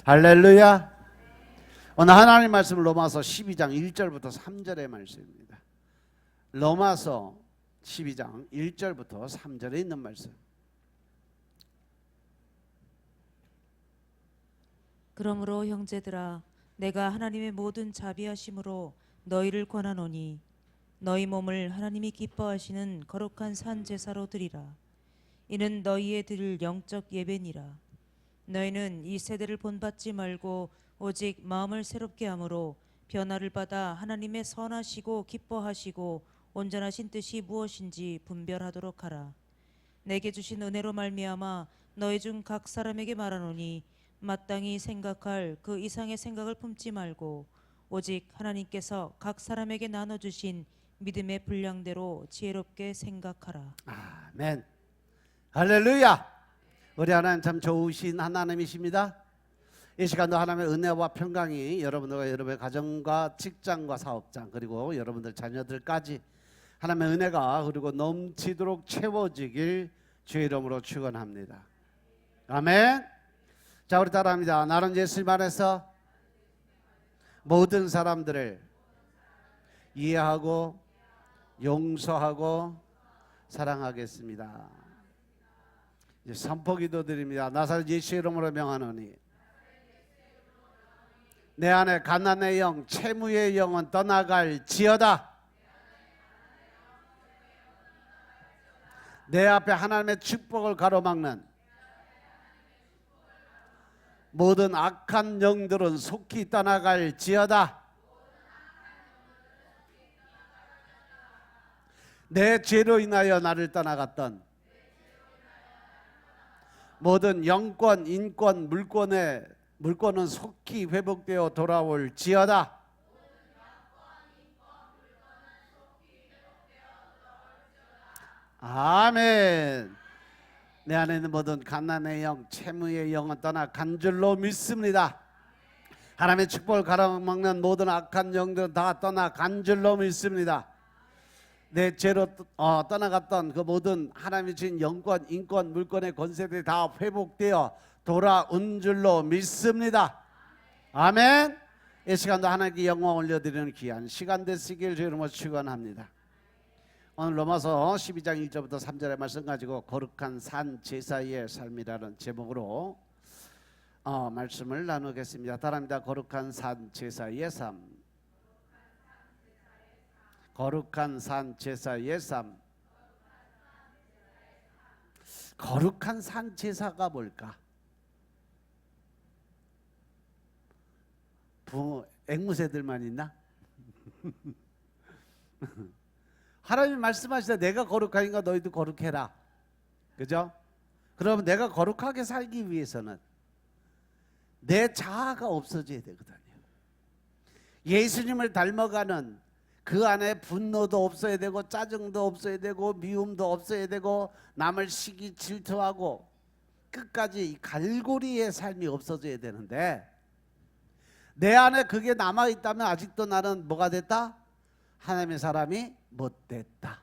할렐루야. 오늘 하나님 말씀은 로마서 12장 1절부터 3절의 말씀입니다. 로마서 12장 1절부터 3절에 있는 말씀. 그러므로 형제들아, 내가 하나님의 모든 자비하심으로 너희를 권하노니 너희 몸을 하나님이 기뻐하시는 거룩한 산 제사로 드리라. 이는 너희의 드릴 영적 예배니라. 너희는 이 세대를 본받지 말고 오직 마음을 새롭게 함으로 변화를 받아 하나님의 선하시고 기뻐하시고 온전하신 뜻이 무엇인지 분별하도록 하라. 내게 주신 은혜로 말미암아 너희 중 각 사람에게 말하노니 마땅히 생각할 그 이상의 생각을 품지 말고 오직 하나님께서 각 사람에게 나눠주신 믿음의 분량대로 지혜롭게 생각하라. 아멘. 할렐루야. 우리 하나님 참 좋으신 하나님이십니다. 이 시간도 하나님의 은혜와 평강이 여러분들과 여러분의 가정과 직장과 사업장 그리고 여러분들 자녀들까지 하나님의 은혜가 그리고 넘치도록 채워지길 주의 이름으로 축원합니다. 아멘. 자, 우리 따라합니다. 나는 예수님 안에서 모든 사람들을 이해하고 용서하고 사랑하겠습니다. 이제 선포기도 드립니다. 나사렛 예수 이름으로 명하노니 내 안에 가난의 영, 채무의 영은 떠나갈지어다. 내 앞에 하나님의 축복을 가로막는 모든 악한 영들은 속히 떠나갈지어다. 내 죄로 인하여 나를 떠나갔던 모든 영권, 인권, 물권은 속히 회복되어 돌아올지어다. 아멘. 내 안에 있는 모든 가난의 영, 채무의 영은 떠나 간 줄로 믿습니다. 하나님의 축복을 가로막는 모든 악한 영들은 다 떠나 간 줄로 믿습니다. 내 죄로 떠나갔던 그 모든 하나님이 주신 영권, 인권, 물권의 권세들이 다 회복되어 돌아온 줄로 믿습니다. 아멘. 이 시간도 하나님께 영광 올려드리는 귀한 시간 되시길 주의 이름으로 축원합니다. 오늘 로마서 12장 1절부터 3절의 말씀 가지고 거룩한 산 제사의 삶이라는 제목으로 말씀을 나누겠습니다. 따라합니다. 거룩한 산 제사의 삶. 거룩한 산 제사의 삶. 거룩한 산 제사가 뭘까? 앵무새들만 있나? 하나님이 말씀하시다 내가 거룩하니까 너희도 거룩해라. 그죠? 그러면 내가 거룩하게 살기 위해서는 내 자아가 없어져야 되거든요. 예수님을 닮아가는 그 안에 분노도 없어야 되고 짜증도 없어야 되고 미움도 없어야 되고 남을 시기 질투하고 끝까지 갈고리의 삶이 없어져야 되는데 내 안에 그게 남아있다면 아직도 나는 뭐가 됐다? 하나님의 사람이 못됐다.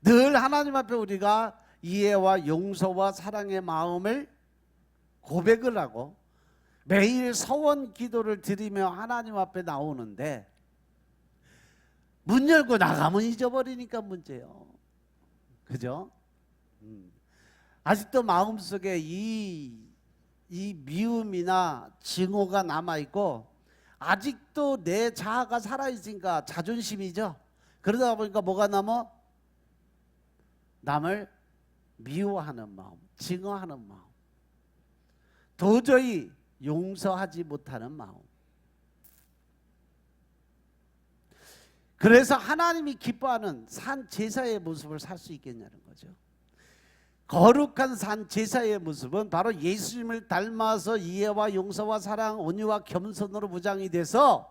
늘 하나님 앞에 우리가 이해와 용서와 사랑의 마음을 고백을 하고 매일 서원 기도를 드리며 하나님 앞에 나오는데 문 열고 나가면 잊어버리니까 문제예요. 그죠? 아직도 마음속에 이 미움이나 증오가 남아있고 아직도 내 자아가 살아있으니까 자존심이죠. 그러다 보니까 뭐가 남아? 남을 미워하는 마음, 증오하는 마음, 도저히 용서하지 못하는 마음. 그래서 하나님이 기뻐하는 산 제사의 모습을 살 수 있겠냐는 거죠. 거룩한 산 제사의 모습은 바로 예수님을 닮아서 이해와 용서와 사랑, 온유와 겸손으로 무장이 돼서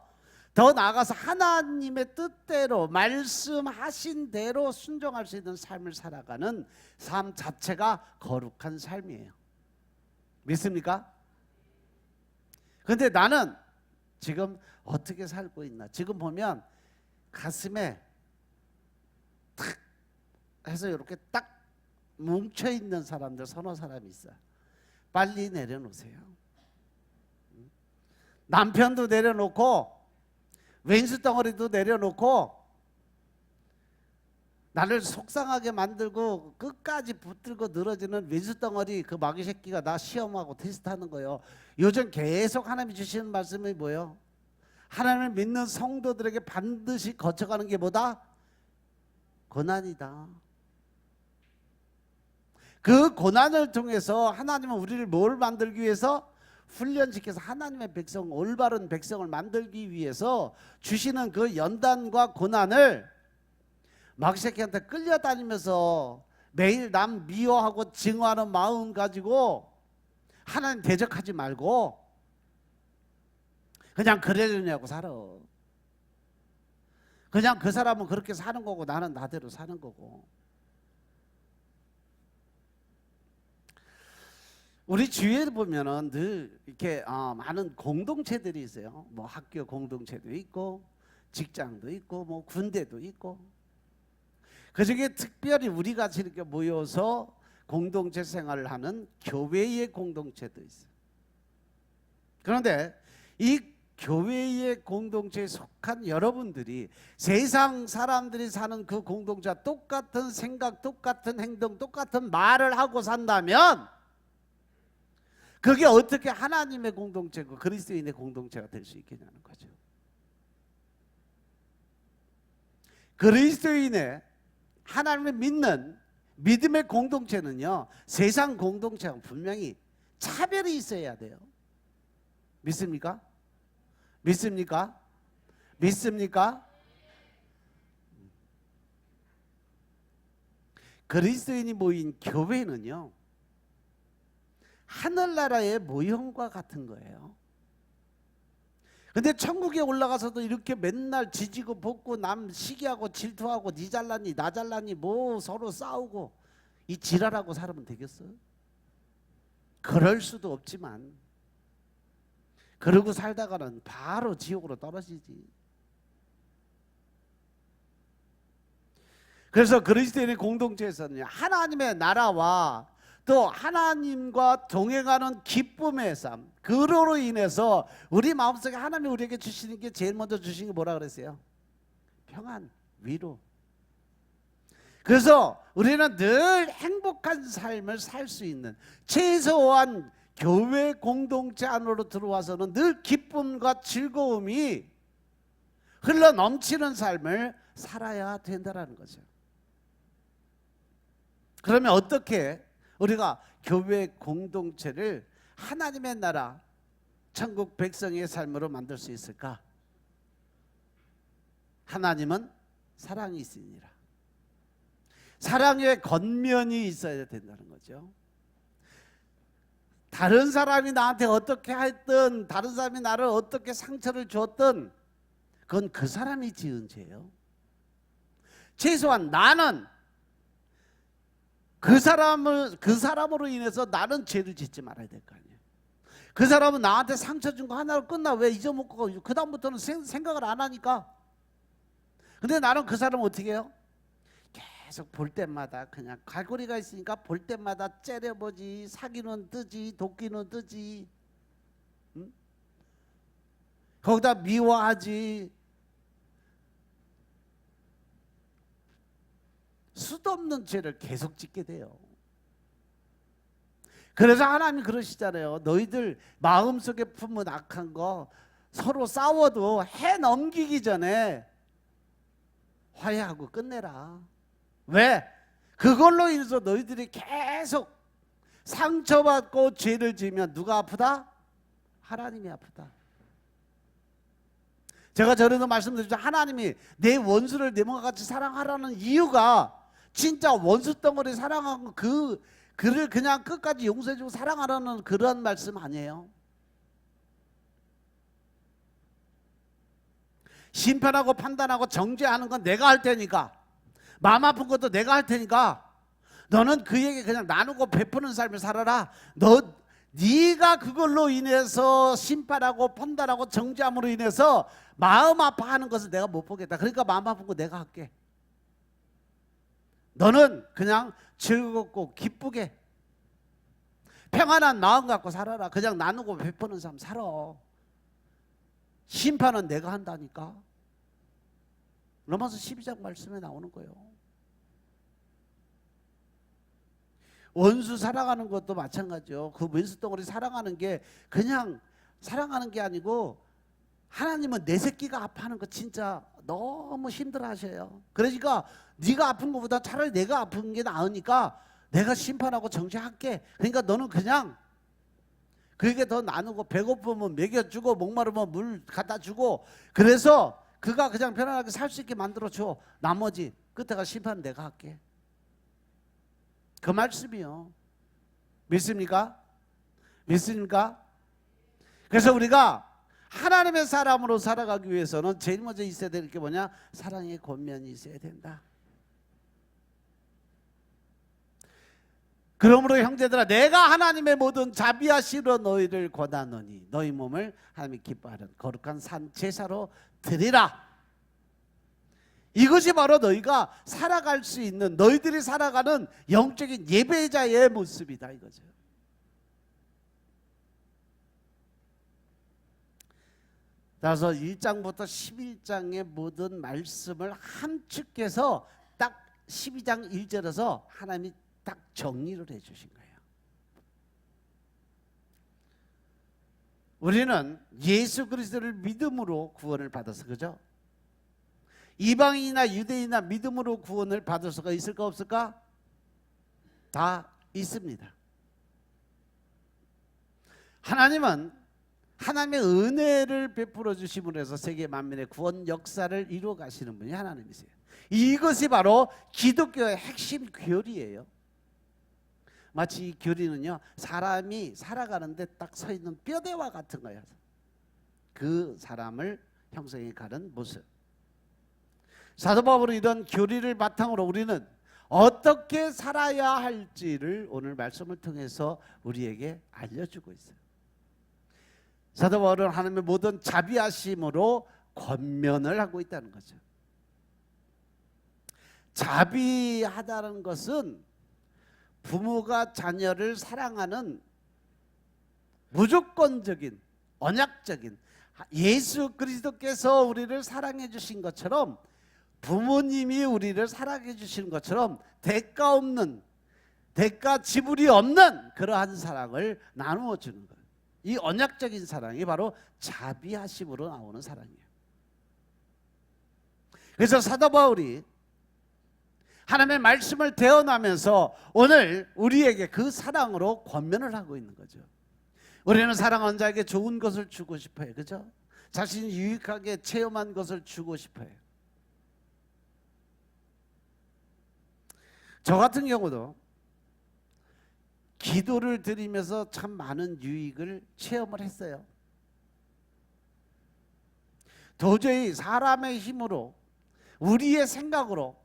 더 나아가서 하나님의 뜻대로 말씀하신 대로 순종할 수 있는 삶을 살아가는 삶 자체가 거룩한 삶이에요. 믿습니까? 근데 나는 지금 어떻게 살고 있나? 지금 보면 가슴에 탁 해서 이렇게 딱 뭉쳐있는 사람들 서너 사람이 있어요. 빨리 내려놓으세요. 남편도 내려놓고 왼수 덩어리도 내려놓고 나를 속상하게 만들고 끝까지 붙들고 늘어지는 왼수 덩어리, 그 마귀 새끼가 나 시험하고 테스트하는 거예요. 요즘 계속 하나님이 주시는 말씀이 뭐예요? 하나님을 믿는 성도들에게 반드시 거쳐가는 게 뭐다? 고난이다. 그 고난을 통해서 하나님은 우리를 뭘 만들기 위해서? 훈련시켜서 하나님의 백성, 올바른 백성을 만들기 위해서 주시는 그 연단과 고난을 마귀새끼한테 끌려다니면서 매일 남 미워하고 증오하는 마음 가지고 하나님 대적하지 말고 그냥 그러려냐고 살아. 그냥 그 사람은 그렇게 사는 거고 나는 나대로 사는 거고. 우리 주위에 보면은 늘 이렇게 많은 공동체들이 있어요. 뭐 학교 공동체도 있고 직장도 있고 뭐 군대도 있고. 그중에 특별히 우리 같이 이렇게 모여서 공동체 생활을 하는 교회의 공동체도 있어요. 그런데 이 교회의 공동체에 속한 여러분들이 세상 사람들이 사는 그 공동체와 똑같은 생각, 똑같은 행동, 똑같은 말을 하고 산다면 그게 어떻게 하나님의 공동체고 그리스도인의 공동체가 될 수 있겠냐는 거죠. 그리스도인의 하나님을 믿는 믿음의 공동체는요, 세상 공동체와 분명히 차별이 있어야 돼요. 믿습니까? 믿습니까? 믿습니까? 그리스도인이 모인 교회는요, 하늘나라의 모형과 같은 거예요. 근데 천국에 올라가서도 이렇게 맨날 지지고 볶고 남 시기하고 질투하고 니 잘났니 나 잘났니 뭐 서로 싸우고 이 지랄하고 살면 되겠어? 그럴 수도 없지만 그러고 살다가는 바로 지옥으로 떨어지지. 그래서 그리스도인의 공동체에서는 하나님의 나라와 또 하나님과 동행하는 기쁨의 삶, 그로로 인해서 우리 마음속에 하나님이 우리에게 주시는 게 제일 먼저 주신 게 뭐라 그랬어요? 평안, 위로. 그래서 우리는 늘 행복한 삶을 살 수 있는, 최소한 교회 공동체 안으로 들어와서는 늘 기쁨과 즐거움이 흘러 넘치는 삶을 살아야 된다는 거죠. 그러면 어떻게 우리가 교회 공동체를 하나님의 나라, 천국 백성의 삶으로 만들 수 있을까? 하나님은 사랑이 있으니라. 사랑의 겉면이 있어야 된다는 거죠. 다른 사람이 나한테 어떻게 했든, 다른 사람이 나를 어떻게 상처를 줬든 그건 그 사람이 지은 죄예요. 최소한 나는 그 사람으로 인해서 나는 죄를 짓지 말아야 될 거 아니에요. 그 사람은 나한테 상처 준 거 하나로 끝나. 왜 잊어먹고 그 다음부터는 생각을 안 하니까. 근데 나는 그 사람을 어떻게 해요? 계속 볼 때마다 그냥 갈고리가 있으니까 볼 때마다 째려보지. 사기는 뜨지, 도끼는 뜨지. 응? 거기다 미워하지. 수도 없는 죄를 계속 짓게 돼요. 그래서 하나님이 그러시잖아요. 너희들 마음속에 품은 악한 거 서로 싸워도 해 넘기기 전에 화해하고 끝내라. 왜? 그걸로 인해서 너희들이 계속 상처받고 죄를 지으면 누가 아프다? 하나님이 아프다. 제가 전에도 말씀드렸죠. 하나님이 내 원수를 내 몸과 같이 사랑하라는 이유가 진짜 원수 덩어리 사랑하고 그를 그냥 끝까지 용서해주고 사랑하라는 그런 말씀 아니에요. 심판하고 판단하고 정죄하는 건 내가 할 테니까, 마음 아픈 것도 내가 할 테니까 너는 그에게 그냥 나누고 베푸는 삶을 살아라. 네가 그걸로 인해서 심판하고 판단하고 정죄함으로 인해서 마음 아파하는 것을 내가 못 보겠다. 그러니까 마음 아픈 거 내가 할게. 너는 그냥 즐겁고 기쁘게 평안한 마음 갖고 살아라. 그냥 나누고 베푸는 삶 살아. 심판은 내가 한다니까. 로마서 12장 말씀에 나오는 거예요. 원수 사랑하는 것도 마찬가지요. 그 원수덩어리 사랑하는 게 그냥 사랑하는 게 아니고, 하나님은 내 새끼가 아파하는 거 진짜 너무 힘들어 하셔요. 그러니까 네가 아픈 것보다 차라리 내가 아픈 게 나으니까 내가 심판하고 정죄할게. 그러니까 너는 그냥 그게 더 나누고, 배고프면 먹여주고, 목마르면 물 갖다 주고, 그래서 그가 그냥 편안하게 살 수 있게 만들어줘. 나머지 끝에가 심판 내가 할게. 그 말씀이요. 믿습니까? 믿습니까? 그래서 우리가 하나님의 사람으로 살아가기 위해서는 제일 먼저 있어야 될 게 뭐냐? 사랑의 권면이 있어야 된다. 그러므로 형제들아, 내가 하나님의 모든 자비하시러 너희를 권하노니 너희 몸을 하나님이 기뻐하는 거룩한 산 제사로 드리라. 이것이 바로 너희가 살아갈 수 있는, 너희들이 살아가는 영적인 예배자의 모습이다 이거죠. 따라서 1장부터 11장의 모든 말씀을 함축해서 딱 12장 1절에서 하나님이 딱 정리를 해 주신 거예요. 우리는 예수 그리스도를 믿음으로 구원을 받아서, 그죠? 이방인이나 유대인이나 믿음으로 구원을 받을 수가 있을까 없을까? 다 있습니다. 하나님은 하나님의 은혜를 베풀어 주심으로 해서 세계 만민의 구원 역사를 이루어 가시는 분이 하나님이세요. 이것이 바로 기독교의 핵심 교리예요. 마치 이 교리는요, 사람이 살아가는데 딱 서 있는 뼈대와 같은 거예요. 그 사람을 형성해 가는 모습. 사도 바울은 이런 교리를 바탕으로 우리는 어떻게 살아야 할지를 오늘 말씀을 통해서 우리에게 알려주고 있어요. 사도 바울은 하나님의 모든 자비하심으로 권면을 하고 있다는 거죠. 자비하다는 것은 부모가 자녀를 사랑하는 무조건적인, 언약적인, 예수 그리스도께서 우리를 사랑해 주신 것처럼, 부모님이 우리를 사랑해 주시는 것처럼 대가 없는, 대가 지불이 없는 그러한 사랑을 나누어 주는 거예요. 이 언약적인 사랑이 바로 자비하심으로 나오는 사랑이에요. 그래서 사도 바울이 하나님의 말씀을 대언하면서 오늘 우리에게 그 사랑으로 권면을 하고 있는 거죠. 우리는 사랑하는 자에게 좋은 것을 주고 싶어요. 그죠? 자신이 유익하게 체험한 것을 주고 싶어요. 저 같은 경우도 기도를 드리면서 참 많은 유익을 체험을 했어요. 도저히 사람의 힘으로, 우리의 생각으로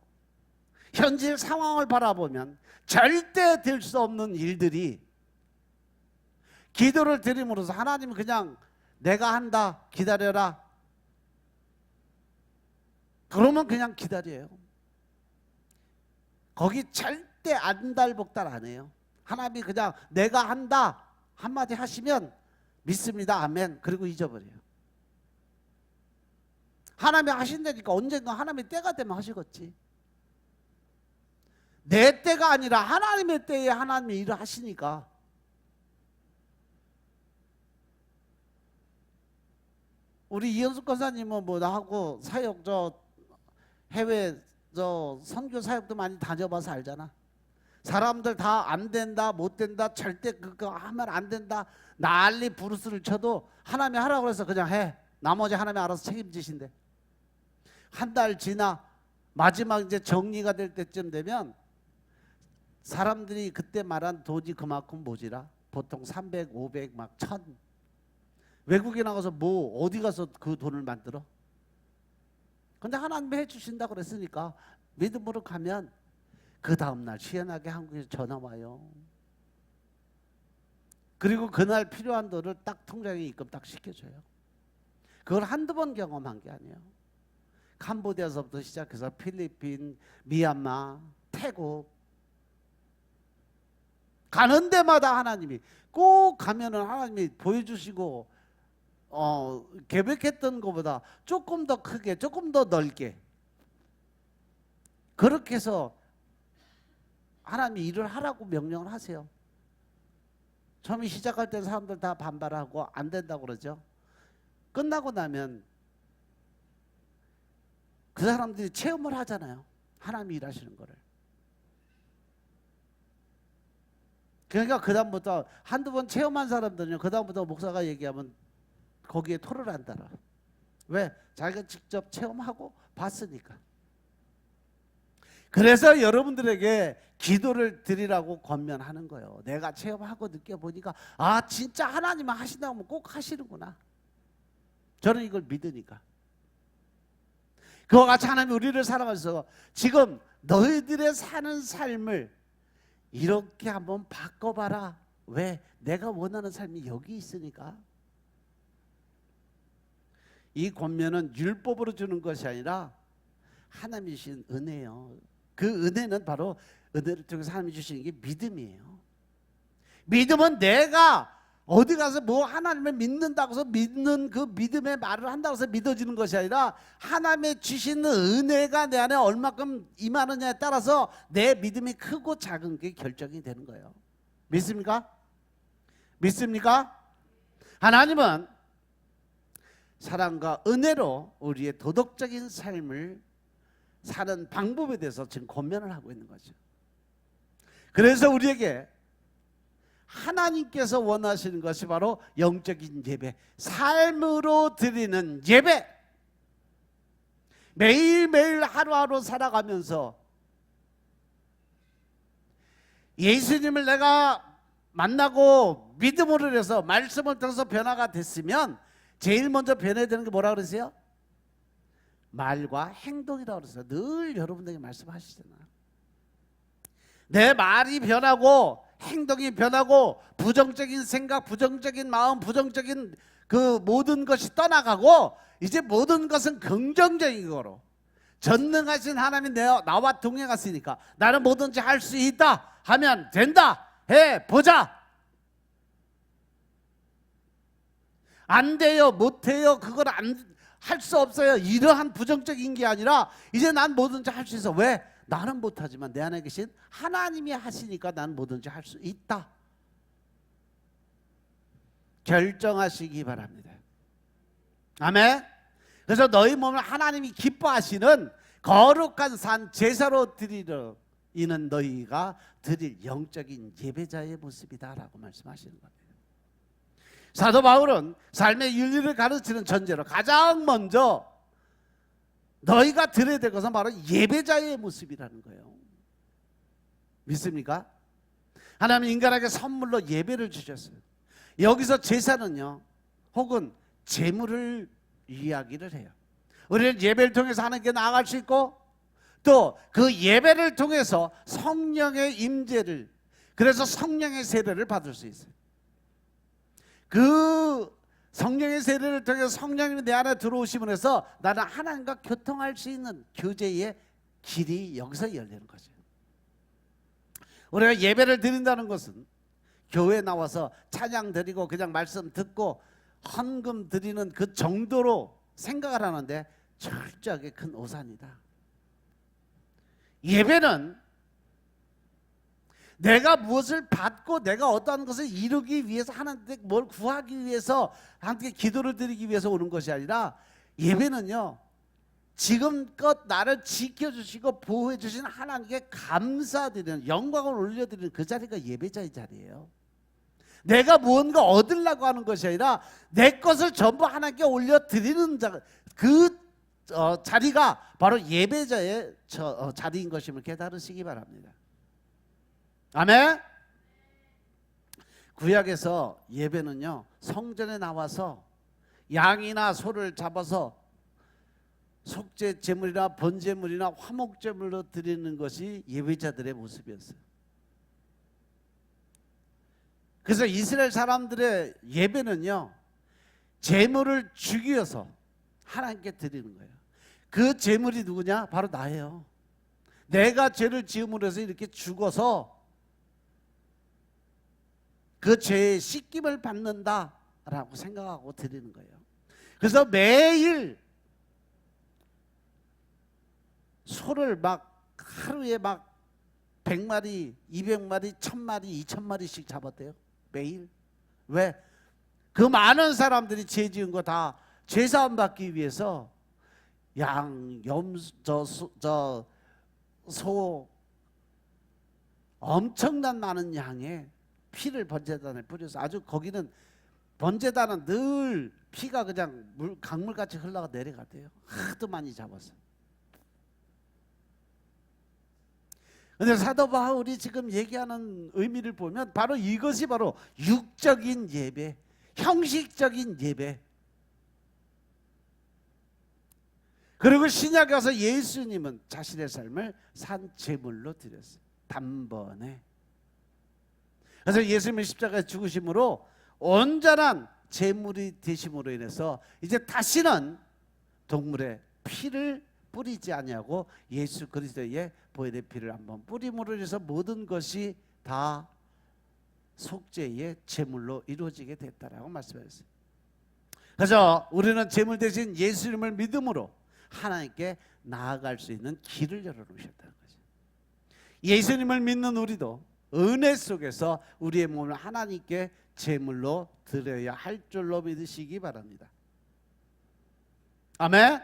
현실 상황을 바라보면 절대 될 수 없는 일들이 기도를 드림으로써 하나님은 그냥 내가 한다, 기다려라. 그러면 그냥 기다려요. 거기 절대 안달복달 안 해요. 하나님이 그냥 내가 한다 한마디 하시면 믿습니다, 아멘, 그리고 잊어버려요. 하나님이 하신다니까 언젠가 하나님의 때가 되면 하시겠지. 내 때가 아니라 하나님의 때에 하나님이 일을 하시니까. 우리 이현숙 권사님은 뭐 나하고 사역, 해외 선교 사역도 많이 다녀봐서 알잖아. 사람들 다 안 된다, 못 된다, 절대 그거 하면 안 된다, 난리 부르스를 쳐도 하나님이 하라고 해서 그냥 해. 나머지 하나님이 알아서 책임지신대. 한 달 지나 마지막 이제 정리가 될 때쯤 되면 사람들이 그때 말한 돈이 그만큼 모지라. 보통 300, 500, 막 1000. 외국에 나가서 뭐 어디 가서 그 돈을 만들어? 근데 하나님이 해주신다고 그랬으니까 믿음으로 가면 그 다음날 시원하게 한국에서 전화 와요. 그리고 그날 필요한 돈을 딱 통장에 입금 딱 시켜줘요. 그걸 한두 번 경험한 게 아니에요. 캄보디아서부터 시작해서 필리핀, 미얀마, 태국, 가는 데마다 하나님이 꼭 가면은 하나님이 보여주시고 계획했던 것보다 조금 더 크게 조금 더 넓게 그렇게 해서 하나님이 일을 하라고 명령을 하세요. 처음에 시작할 때 사람들 다 반발하고 안 된다고 그러죠. 끝나고 나면 그 사람들이 체험을 하잖아요. 하나님이 일하시는 거를. 그러니까 그 다음부터 한두 번 체험한 사람들은요, 그 다음부터 목사가 얘기하면 거기에 토를 안 달아. 왜? 자기가 직접 체험하고 봤으니까. 그래서 여러분들에게 기도를 드리라고 권면하는 거예요. 내가 체험하고 느껴보니까 아 진짜 하나님은 하신다고 하면 꼭 하시는구나. 저는 이걸 믿으니까. 그와 같이 하나님 우리를 사랑하셔서 지금 너희들의 사는 삶을 이렇게 한번 바꿔봐라. 왜? 내가 원하는 삶이 여기 있으니까. 이 권면은 율법으로 주는 것이 아니라 하나님이 주신 은혜예요. 그 은혜는 바로 은혜를 통해서 하나님이 주시는 게 믿음이에요. 믿음은 내가 어디 가서 뭐 하나님을 믿는다고 해서 믿는 그 믿음의 말을 한다고 해서 믿어지는 것이 아니라 하나님의 주시는 은혜가 내 안에 얼마큼 임하느냐에 따라서 내 믿음이 크고 작은 게 결정이 되는 거예요. 믿습니까? 믿습니까? 하나님은 사랑과 은혜로 우리의 도덕적인 삶을 사는 방법에 대해서 지금 권면을 하고 있는 거죠. 그래서 우리에게 하나님께서 원하시는 것이 바로 영적인 예배, 삶으로 드리는 예배. 매일매일 하루하루 살아가면서 예수님을 내가 만나고 믿음으로 해서 말씀을 통해서 변화가 됐으면 제일 먼저 변해야 되는 게 뭐라 그러세요? 말과 행동이라고 그러세요. 늘 여러분들에게 말씀하시잖아요. 내 말이 변하고 행동이 변하고 부정적인 생각, 부정적인 마음, 부정적인 그 모든 것이 떠나가고 이제 모든 것은 긍정적인 거로 전능하신 하나님이 나와 동행하시니까 나는 뭐든지 할 수 있다 하면 된다 해보자. 안 돼요 못해요 그걸 할 수 없어요 이러한 부정적인 게 아니라 이제 난 뭐든지 할 수 있어. 왜? 나는 못하지만 내 안에 계신 하나님이 하시니까 나는 뭐든지 할 수 있다. 결정하시기 바랍니다. 아멘. 그래서 너희 몸을 하나님이 기뻐하시는 거룩한 산 제사로 드리려 이는 너희가 드릴 영적인 예배자의 모습이다 라고 말씀하시는 겁니다. 사도 바울은 삶의 윤리를 가르치는 전제로 가장 먼저 너희가 드려야 될 것은 바로 예배자의 모습이라는 거예요. 믿습니까? 하나님 인간에게 선물로 예배를 주셨어요. 여기서 제사는요 혹은 제물을 이야기를 해요. 우리는 예배를 통해서 하나님께 나아갈 수 있고 또 그 예배를 통해서 성령의 임재를 그래서 성령의 세례를 받을 수 있어요. 그 성령의 세례를 통해서 성령님이 내 안에 들어오심을 해서 나는 하나님과 교통할 수 있는 교제의 길이 여기서 열리는 거죠. 우리가 예배를 드린다는 것은 교회에 나와서 찬양 드리고 그냥 말씀 듣고 헌금 드리는 그 정도로 생각을 하는데 철저하게 큰 오산이다. 예배는 내가 무엇을 받고 내가 어떠한 것을 이루기 위해서 하나님께 뭘 구하기 위해서 하나님께 기도를 드리기 위해서 오는 것이 아니라 예배는요 지금껏 나를 지켜주시고 보호해 주신 하나님께 감사드리는 영광을 올려드리는 그 자리가 예배자의 자리예요. 내가 무언가 얻으려고 하는 것이 아니라 내 것을 전부 하나님께 올려드리는 자리가 바로 예배자의 자리인 것임을 깨달으시기 바랍니다. 아멘. 구약에서 예배는요 성전에 나와서 양이나 소를 잡아서 속죄 제물이나 번제물이나 화목 제물로 드리는 것이 예배자들의 모습이었어요. 그래서 이스라엘 사람들의 예배는요 제물을 죽여서 하나님께 드리는 거예요. 그 제물이 누구냐? 바로 나예요. 내가 죄를 지음으로 해서 이렇게 죽어서 그 죄의 씻김을 받는다라고 생각하고 드리는 거예요. 그래서 매일 소를 막 하루에 막 100마리, 200마리, 1000마리, 2000마리씩 잡았대요. 매일. 왜? 그 많은 사람들이 죄 지은 거 다 죄사함 받기 위해서 양, 소 엄청난 많은 양의 피를 번제단에 뿌려서 아주 거기는 번제단은 늘 피가 그냥 강물같이 흘러가 내려가대요. 하도 많이 잡아서. 근데 사도 바울이 지금 얘기하는 의미를 보면 바로 이것이 바로 육적인 예배, 형식적인 예배. 그리고 신약에 와서 예수님은 자신의 삶을 산 제물로 드렸어요. 단번에. 그래서 예수님의 십자가에 죽으심으로 온전한 제물이 되심으로 인해서 이제 다시는 동물의 피를 뿌리지 아니하고 예수 그리스도의 보혈의 피를 한번 뿌림으로 인해서 모든 것이 다 속죄의 제물로 이루어지게 됐다라고 말씀하셨어요. 그래서 우리는 제물 대신 예수님을 믿음으로 하나님께 나아갈 수 있는 길을 열어놓으셨다는 거죠. 예수님을 믿는 우리도 은혜 속에서 우리의 몸을 하나님께 제물로 드려야 할 줄로 믿으시기 바랍니다. 아멘.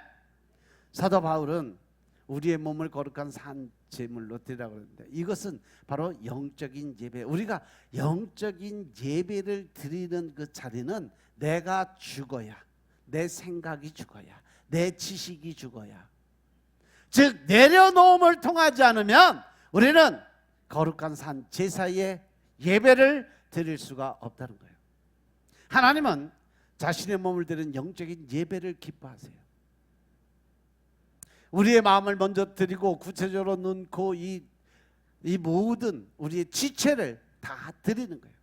사도 바울은 우리의 몸을 거룩한 산 제물로 드리라고 그러는데 이것은 바로 영적인 예배. 우리가 영적인 예배를 드리는 그 자리는 내가 죽어야, 내 생각이 죽어야, 내 지식이 죽어야, 즉 내려놓음을 통하지 않으면 우리는 거룩한 산 제사의 예배를 드릴 수가 없다는 거예요. 하나님은 자신의 몸을 드리는 영적인 예배를 기뻐하세요. 우리의 마음을 먼저 드리고 구체적으로 넣고 이 모든 우리의 지체를 다 드리는 거예요.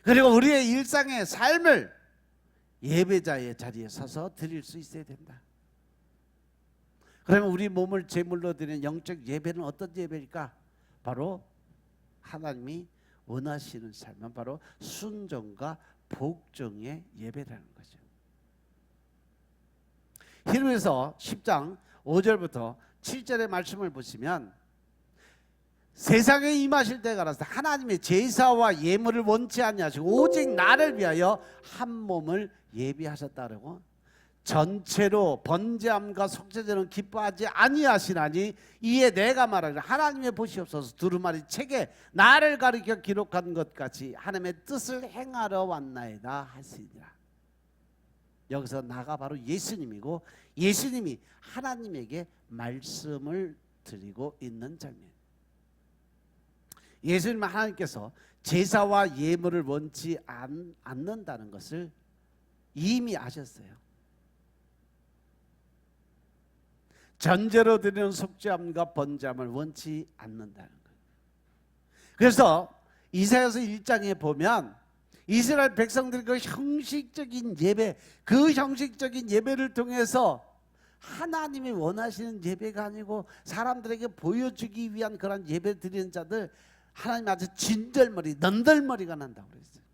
그리고 우리의 일상의 삶을 예배자의 자리에 서서 드릴 수 있어야 된다. 그러면 우리 몸을 제물로 드리는 영적 예배는 어떤 예배일까? 바로 하나님이 원하시는 삶은 바로 순종과 복종의 예배라는 거죠. 히브리서 10장 5절부터 7절의 말씀을 보시면 세상에 임하실 때가 라서 하나님의 제사와 예물을 원치 아니하시고 오직 나를 위하여 한 몸을 예비하셨다라고, 전체로 번제함과 속죄제는 기뻐하지 아니하시나니 이에 내가 말하기를 하나님의 보시옵소서 두루마리 책에 나를 가리켜 기록한 것 같이 하나님의 뜻을 행하러 왔나이다 하시니라. 여기서 나가 바로 예수님이고 예수님이 하나님에게 말씀을 드리고 있는 장면. 예수님 하나님께서 제사와 예물을 원치 않는다는 것을 이미 아셨어요. 전제로 드리는 속죄함과 번제함을 원치 않는다는 거예요. 그래서 이사야서 1장에 보면 이스라엘 백성들 그 형식적인 예배, 그 형식적인 예배를 통해서 하나님이 원하시는 예배가 아니고 사람들에게 보여주기 위한 그런 예배 드리는 자들, 하나님 아주 진절머리, 넌덜머리가 난다고 그랬어요.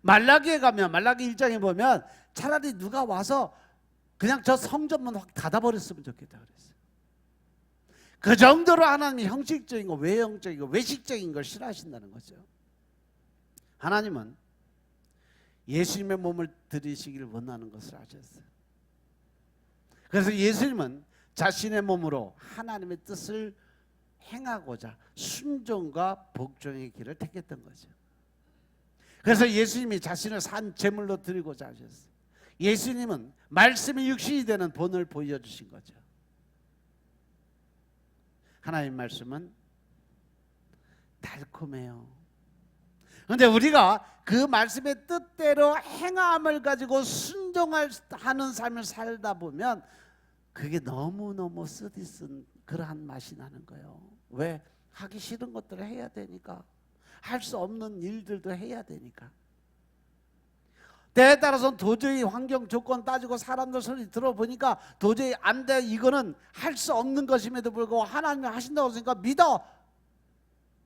말라기에 가면 말라기 1장에 보면 차라리 누가 와서 그냥 저 성전문 확 닫아버렸으면 좋겠다 그랬어요. 그 정도로 하나님이 형식적인 거, 외형적인 거, 외식적인 걸 싫어하신다는 거죠. 하나님은 예수님의 몸을 드리시기를 원하는 것을 아셨어요. 그래서 예수님은 자신의 몸으로 하나님의 뜻을 행하고자 순종과 복종의 길을 택했던 거죠. 그래서 예수님이 자신을 산 제물로 드리고자 하셨어요. 예수님은 말씀이 육신이 되는 본을 보여주신 거죠. 하나님 말씀은 달콤해요. 그런데 우리가 그 말씀의 뜻대로 행함을 가지고 순종하는 삶을 살다 보면 그게 너무너무 쓰디쓴 그러한 맛이 나는 거예요. 왜? 하기 싫은 것들을 해야 되니까, 할 수 없는 일들도 해야 되니까. 때에 따라서는 도저히 환경 조건 따지고 사람들 소리 들어보니까 도저히 안 돼, 이거는 할 수 없는 것임에도 불구하고 하나님이 하신다고 했으니까 믿어,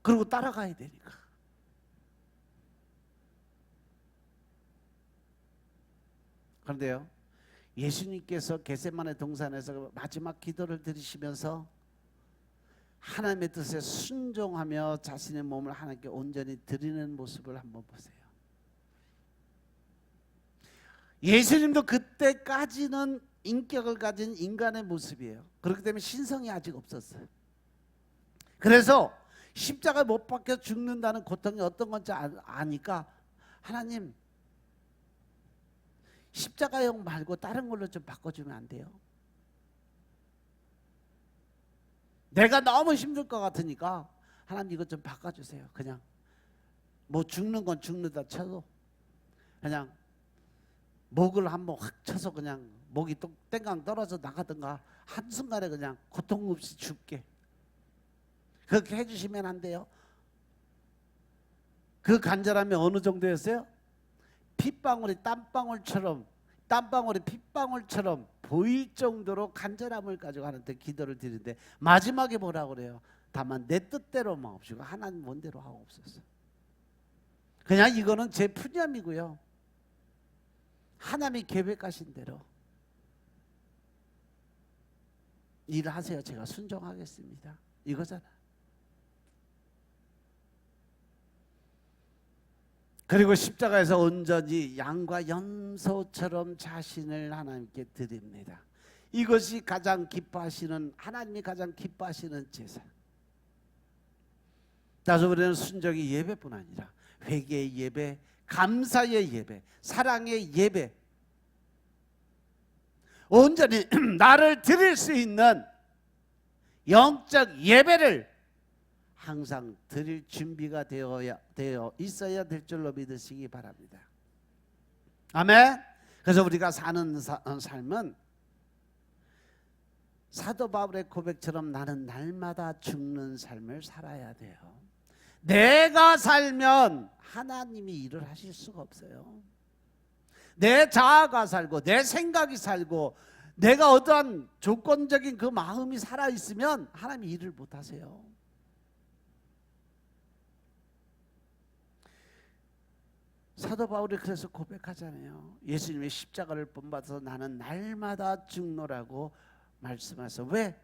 그러고 따라가야 되니까. 그런데요, 예수님께서 겟세마네 동산에서 마지막 기도를 드리시면서 하나님의 뜻에 순종하며 자신의 몸을 하나님께 온전히 드리는 모습을 한번 보세요. 예수님도 그때까지는 인격을 가진 인간의 모습이에요. 그렇기 때문에 신성이 아직 없었어요. 그래서 십자가에 못 박혀 죽는다는 고통이 어떤 건지 아니까 하나님, 십자가형 말고 다른 걸로 좀 바꿔주면 안 돼요? 내가 너무 힘들 것 같으니까 하나님 이것 좀 바꿔주세요. 그냥 뭐 죽는 건 죽는다 쳐도 그냥 목을 한번 확 쳐서 그냥 목이 또 땡강 떨어져 나가든가 한순간에 그냥 고통 없이 죽게, 그렇게 해주시면 안 돼요? 그 간절함이 어느 정도였어요? 핏방울이 땀방울이 핏방울처럼 보일 정도로 간절함을 가지고 하는데 기도를 드리는데 마지막에 뭐라고 그래요? 다만 내 뜻대로만 없이고 하나님 원대로 하고 없었어. 그냥 이거는 제 푸념이고요, 하나님이 계획하신 대로 일하세요. 제가 순종하겠습니다. 이거잖아. 그리고 십자가에서 온전히 양과 염소처럼 자신을 하나님께 드립니다. 이것이 가장 기뻐하시는, 하나님이 가장 기뻐하시는 제사. 따라서 우리는 순종의 예배뿐 아니라 회개의 예배, 감사의 예배, 사랑의 예배, 온전히 나를 드릴 수 있는 영적 예배를 항상 드릴 준비가 되어 있어야 될 줄로 믿으시기 바랍니다. 아멘. 그래서 우리가 사는 삶은 사도 바울의 고백처럼 나는 날마다 죽는 삶을 살아야 돼요. 내가 살면 하나님이 일을 하실 수가 없어요. 내 자아가 살고 내 생각이 살고 내가 어떠한 조건적인 그 마음이 살아있으면 하나님이 일을 못하세요. 사도 바울이 그래서 고백하잖아요. 예수님의 십자가를 본받아서 나는 날마다 죽노라고 말씀하셔서, 왜?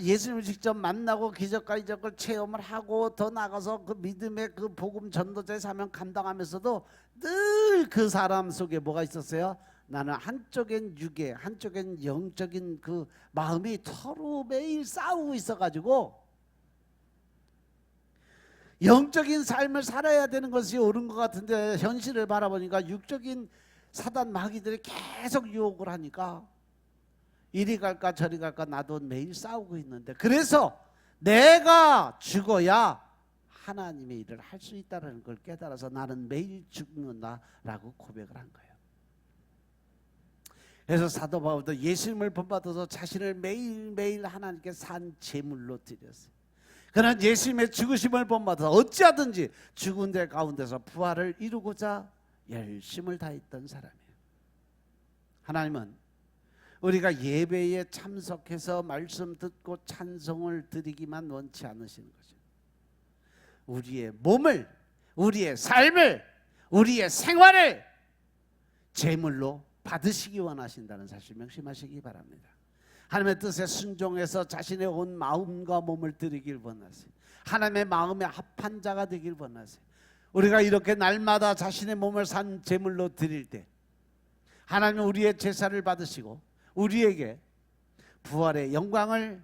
예수님을 직접 만나고 기적과 이적을 체험을 하고 더 나아가서 그 믿음의 그 복음 전도자의 사명 감당하면서도 늘 그 사람 속에 뭐가 있었어요? 나는 한쪽엔 육에 한쪽엔 영적인 그 마음이 서로 매일 싸우고 있어가지고 영적인 삶을 살아야 되는 것이 옳은 것 같은데 현실을 바라보니까 육적인 사단 마귀들이 계속 유혹을 하니까 이리 갈까 저리 갈까 나도 매일 싸우고 있는데, 그래서 내가 죽어야 하나님의 일을 할 수 있다는 걸 깨달아서 나는 매일 죽는다라고 고백을 한 거예요. 그래서 사도 바울도 예수님을 본받아서 자신을 매일매일 하나님께 산 제물로 드렸어요. 그는 예수님의 죽으심을 본받아서 어찌하든지 죽은 데 가운데서 부활을 이루고자 열심을 다했던 사람이에요. 하나님은 우리가 예배에 참석해서 말씀 듣고 찬송을 드리기만 원치 않으시는 거죠. 우리의 몸을, 우리의 삶을, 우리의 생활을 제물로 받으시기 원하신다는 사실 명심하시기 바랍니다. 하나님의 뜻에 순종해서 자신의 온 마음과 몸을 드리길 원하세요. 하나님의 마음에 합한 자가 되길 원하세요. 우리가 이렇게 날마다 자신의 몸을 산 제물로 드릴 때 하나님은 우리의 제사를 받으시고 우리에게 부활의 영광을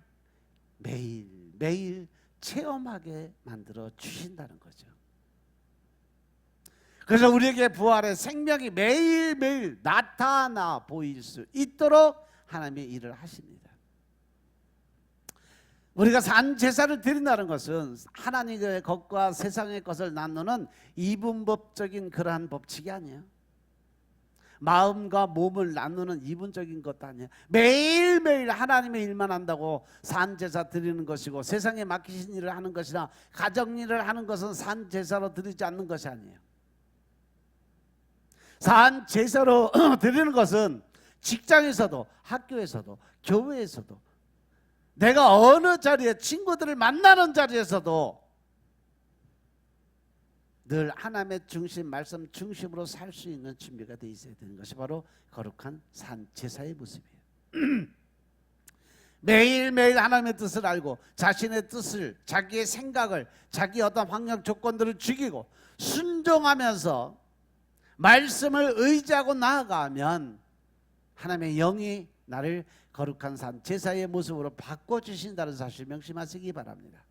매일매일 체험하게 만들어 주신다는 거죠. 그래서 우리에게 부활의 생명이 매일매일 나타나 보일 수 있도록 하나님의 일을 하십니다. 우리가 산 제사를 드린다는 것은 하나님의 것과 세상의 것을 나누는 이분법적인 그러한 법칙이 아니에요. 마음과 몸을 나누는 이분적인 것도 아니에요. 매일매일 하나님의 일만 한다고 산 제사 드리는 것이고 세상에 맡기신 일을 하는 것이나 가정 일을 하는 것은 산 제사로 드리지 않는 것이 아니에요. 산 제사로 드리는 것은 직장에서도 학교에서도 교회에서도 내가 어느 자리에 친구들을 만나는 자리에서도 늘 하나님의 중심, 말씀 중심으로 살 수 있는 준비가 돼 있어야 되는 것이 바로 거룩한 산 제사의 모습이에요. 매일매일 하나님의 뜻을 알고 자신의 뜻을, 자기의 생각을, 자기 어떤 환경 조건들을 죽이고 순종하면서 말씀을 의지하고 나아가면 하나님의 영이 나를 거룩한 산 제사의 모습으로 바꿔주신다는 사실 명심하시기 바랍니다.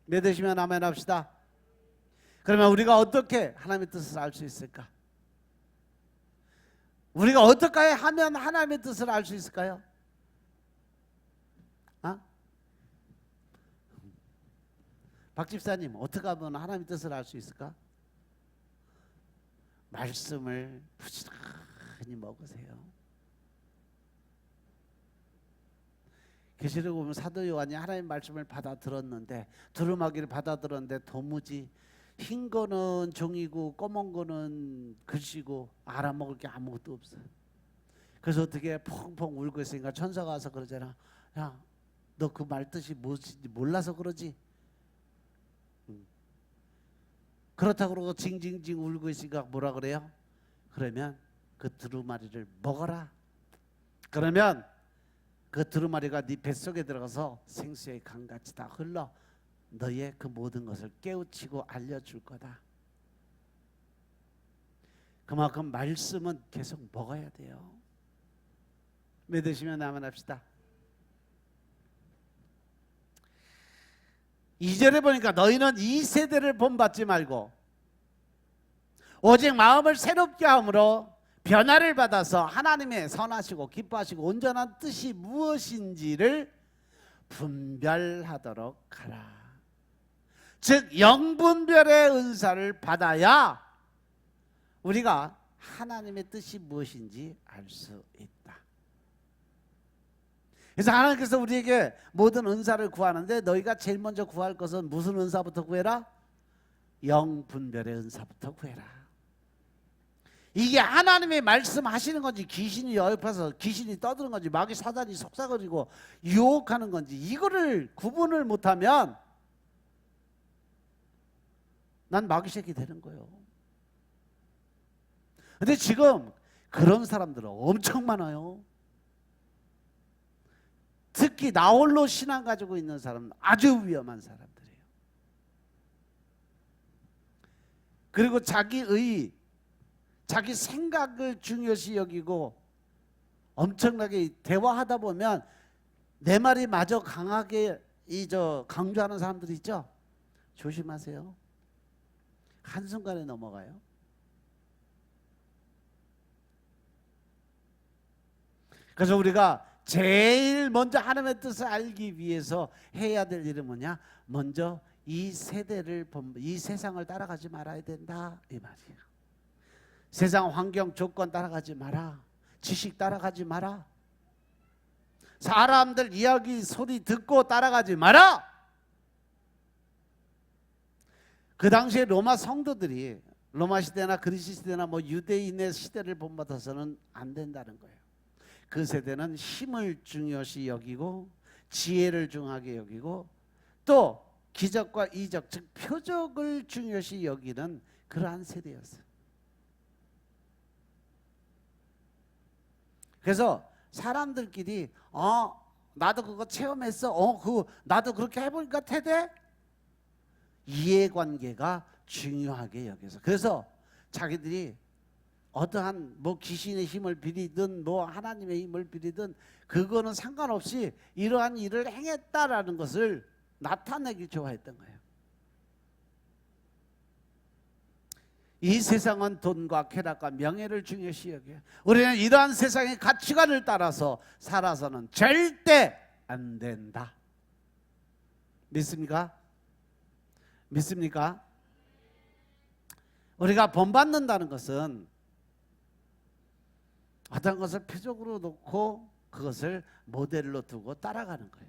믿으시면 아멘 합시다. 그러면 우리가 어떻게 하나님의 뜻을 알 수 있을까? 우리가 어떻게 하면 하나님의 뜻을 알 수 있을까요? 박 집사님, 어떻게 하면 하나님의 뜻을 알 수 있을까? 말씀을 부지런히 먹으세요. 계시록 보면 사도 요한이 하나님 말씀을 받아 들었는데, 두루마기를 받아 들었는데 도무지 흰 거는 종이고 검은 거는 글씨고 알아먹을 게 아무것도 없어요. 그래서 어떻게 펑펑 울고 있으니까 천사가 와서 그러잖아. 야, 너 그 말 뜻이 무엇인지 몰라서 그러지? 그렇다고 그러고 징징징 울고 있으니까 뭐라 그래요? 그러면 그 두루마리를 먹어라. 그러면 그 두루마리가 네 뱃속에 들어가서 생수의 강같이 다 흘러 너의 그 모든 것을 깨우치고 알려줄 거다. 그만큼 말씀은 계속 먹어야 돼요. 믿으시면 아멘 합시다. 2절에 보니까 너희는 이 세대를 본받지 말고 오직 마음을 새롭게 함으로 변화를 받아서 하나님의 선하시고 기뻐하시고 온전한 뜻이 무엇인지를 분별하도록 하라. 즉 영분별의 은사를 받아야 우리가 하나님의 뜻이 무엇인지 알 수 있다. 그래서 하나님께서 우리에게 모든 은사를 구하는데 너희가 제일 먼저 구할 것은 무슨 은사부터 구해라? 영분별의 은사부터 구해라. 이게 하나님의 말씀하시는 건지 귀신이 옆에서 귀신이 떠드는 건지 마귀 사단이 속삭거리고 유혹하는 건지 이거를 구분을 못하면 난 마귀 새끼 되는 거예요. 근데 지금 그런 사람들은 엄청 많아요. 특히 나홀로 신앙 가지고 있는 사람은 아주 위험한 사람들이에요. 그리고 자기 생각을 중요시 여기고 엄청나게 대화하다 보면 내 말이 마저 강하게 강조하는 사람들이 있죠. 조심하세요. 한순간에 넘어가요. 그래서 우리가 제일 먼저 하나님의 뜻을 알기 위해서 해야 될 일은 뭐냐? 먼저 이 세상을 따라가지 말아야 된다 이 말이에요. 세상 환경 조건 따라가지 마라. 지식 따라가지 마라. 사람들 이야기 소리 듣고 따라가지 마라. 그 당시에 로마 성도들이 로마 시대나 그리스 시대나 유대인의 시대를 본받아서는 안 된다는 거예요. 그 세대는 힘을 중요시 여기고 지혜를 중하게 여기고 또 기적과 이적 즉 표적을 중요시 여기는 그러한 세대였어요. 그래서 사람들끼리 나도 그거 체험했어. 나도 그렇게 해보니까 되대. 이해관계가 중요하게 여겨서 그래서 자기들이 어떠한 귀신의 힘을 빌리든 하나님의 힘을 빌리든 그거는 상관없이 이러한 일을 행했다라는 것을 나타내기 좋아했던 거예요. 이 세상은 돈과 쾌락과 명예를 중요시 여겨요. 우리는 이러한 세상의 가치관을 따라서 살아서는 절대 안 된다. 믿습니까? 믿습니까? 우리가 본받는다는 것은 어떤 것을 표적으로 놓고 그것을 모델로 두고 따라가는 거예요.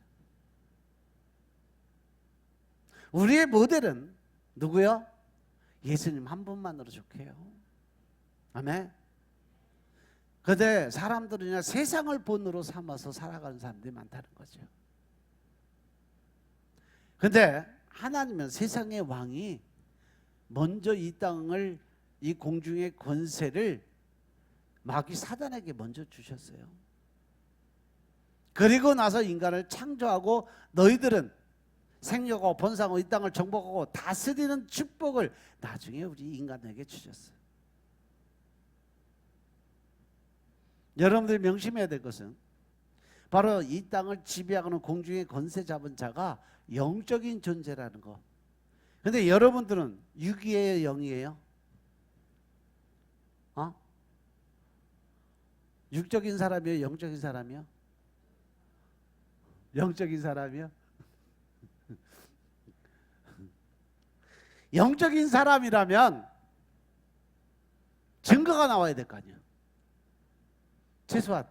우리의 모델은 누구요? 예수님 한 분만으로 좋게요. 아멘. 그런데 사람들은 세상을 본으로 삼아서 살아가는 사람들이 많다는 거죠. 그런데 하나님은 세상의 왕이 먼저 이 땅을, 이 공중의 권세를 마귀 사단에게 먼저 주셨어요. 그리고 나서 인간을 창조하고 너희들은 생육하고 번성하고 이 땅을 정복하고 다스리는 축복을 나중에 우리 인간에게 주셨어요. 여러분들이 명심해야 될 것은 바로 이 땅을 지배하는 공중의 권세 잡은 자가 영적인 존재라는 거. 근데 여러분들은 육이에요, 영이에요? 육적인 사람이에요, 영적인 사람이요? 영적인 사람이요? 영적인 사람이라면 증거가 나와야 될 거 아니에요. 최소한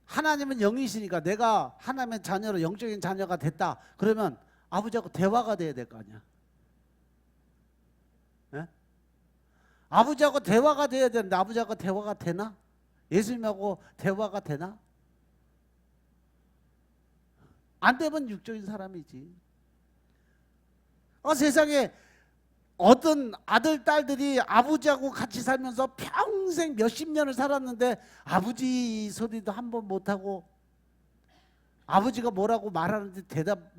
하나님은 영이시니까 내가 하나님의 자녀로 영적인 자녀가 됐다. 그러면 아버지하고 대화가 돼야 될 거 아니야. 네? 아버지하고 대화가 돼야 되는데 아버지하고 대화가 되나? 예수님하고 대화가 되나? 안 되면 육적인 사람이지. 세상에 어떤 아들, 딸들이 아버지하고 같이 살면서 평생 몇십 년을 살았는데 아버지 소리도 한 번 못하고 아버지가 뭐라고 말하는데 대답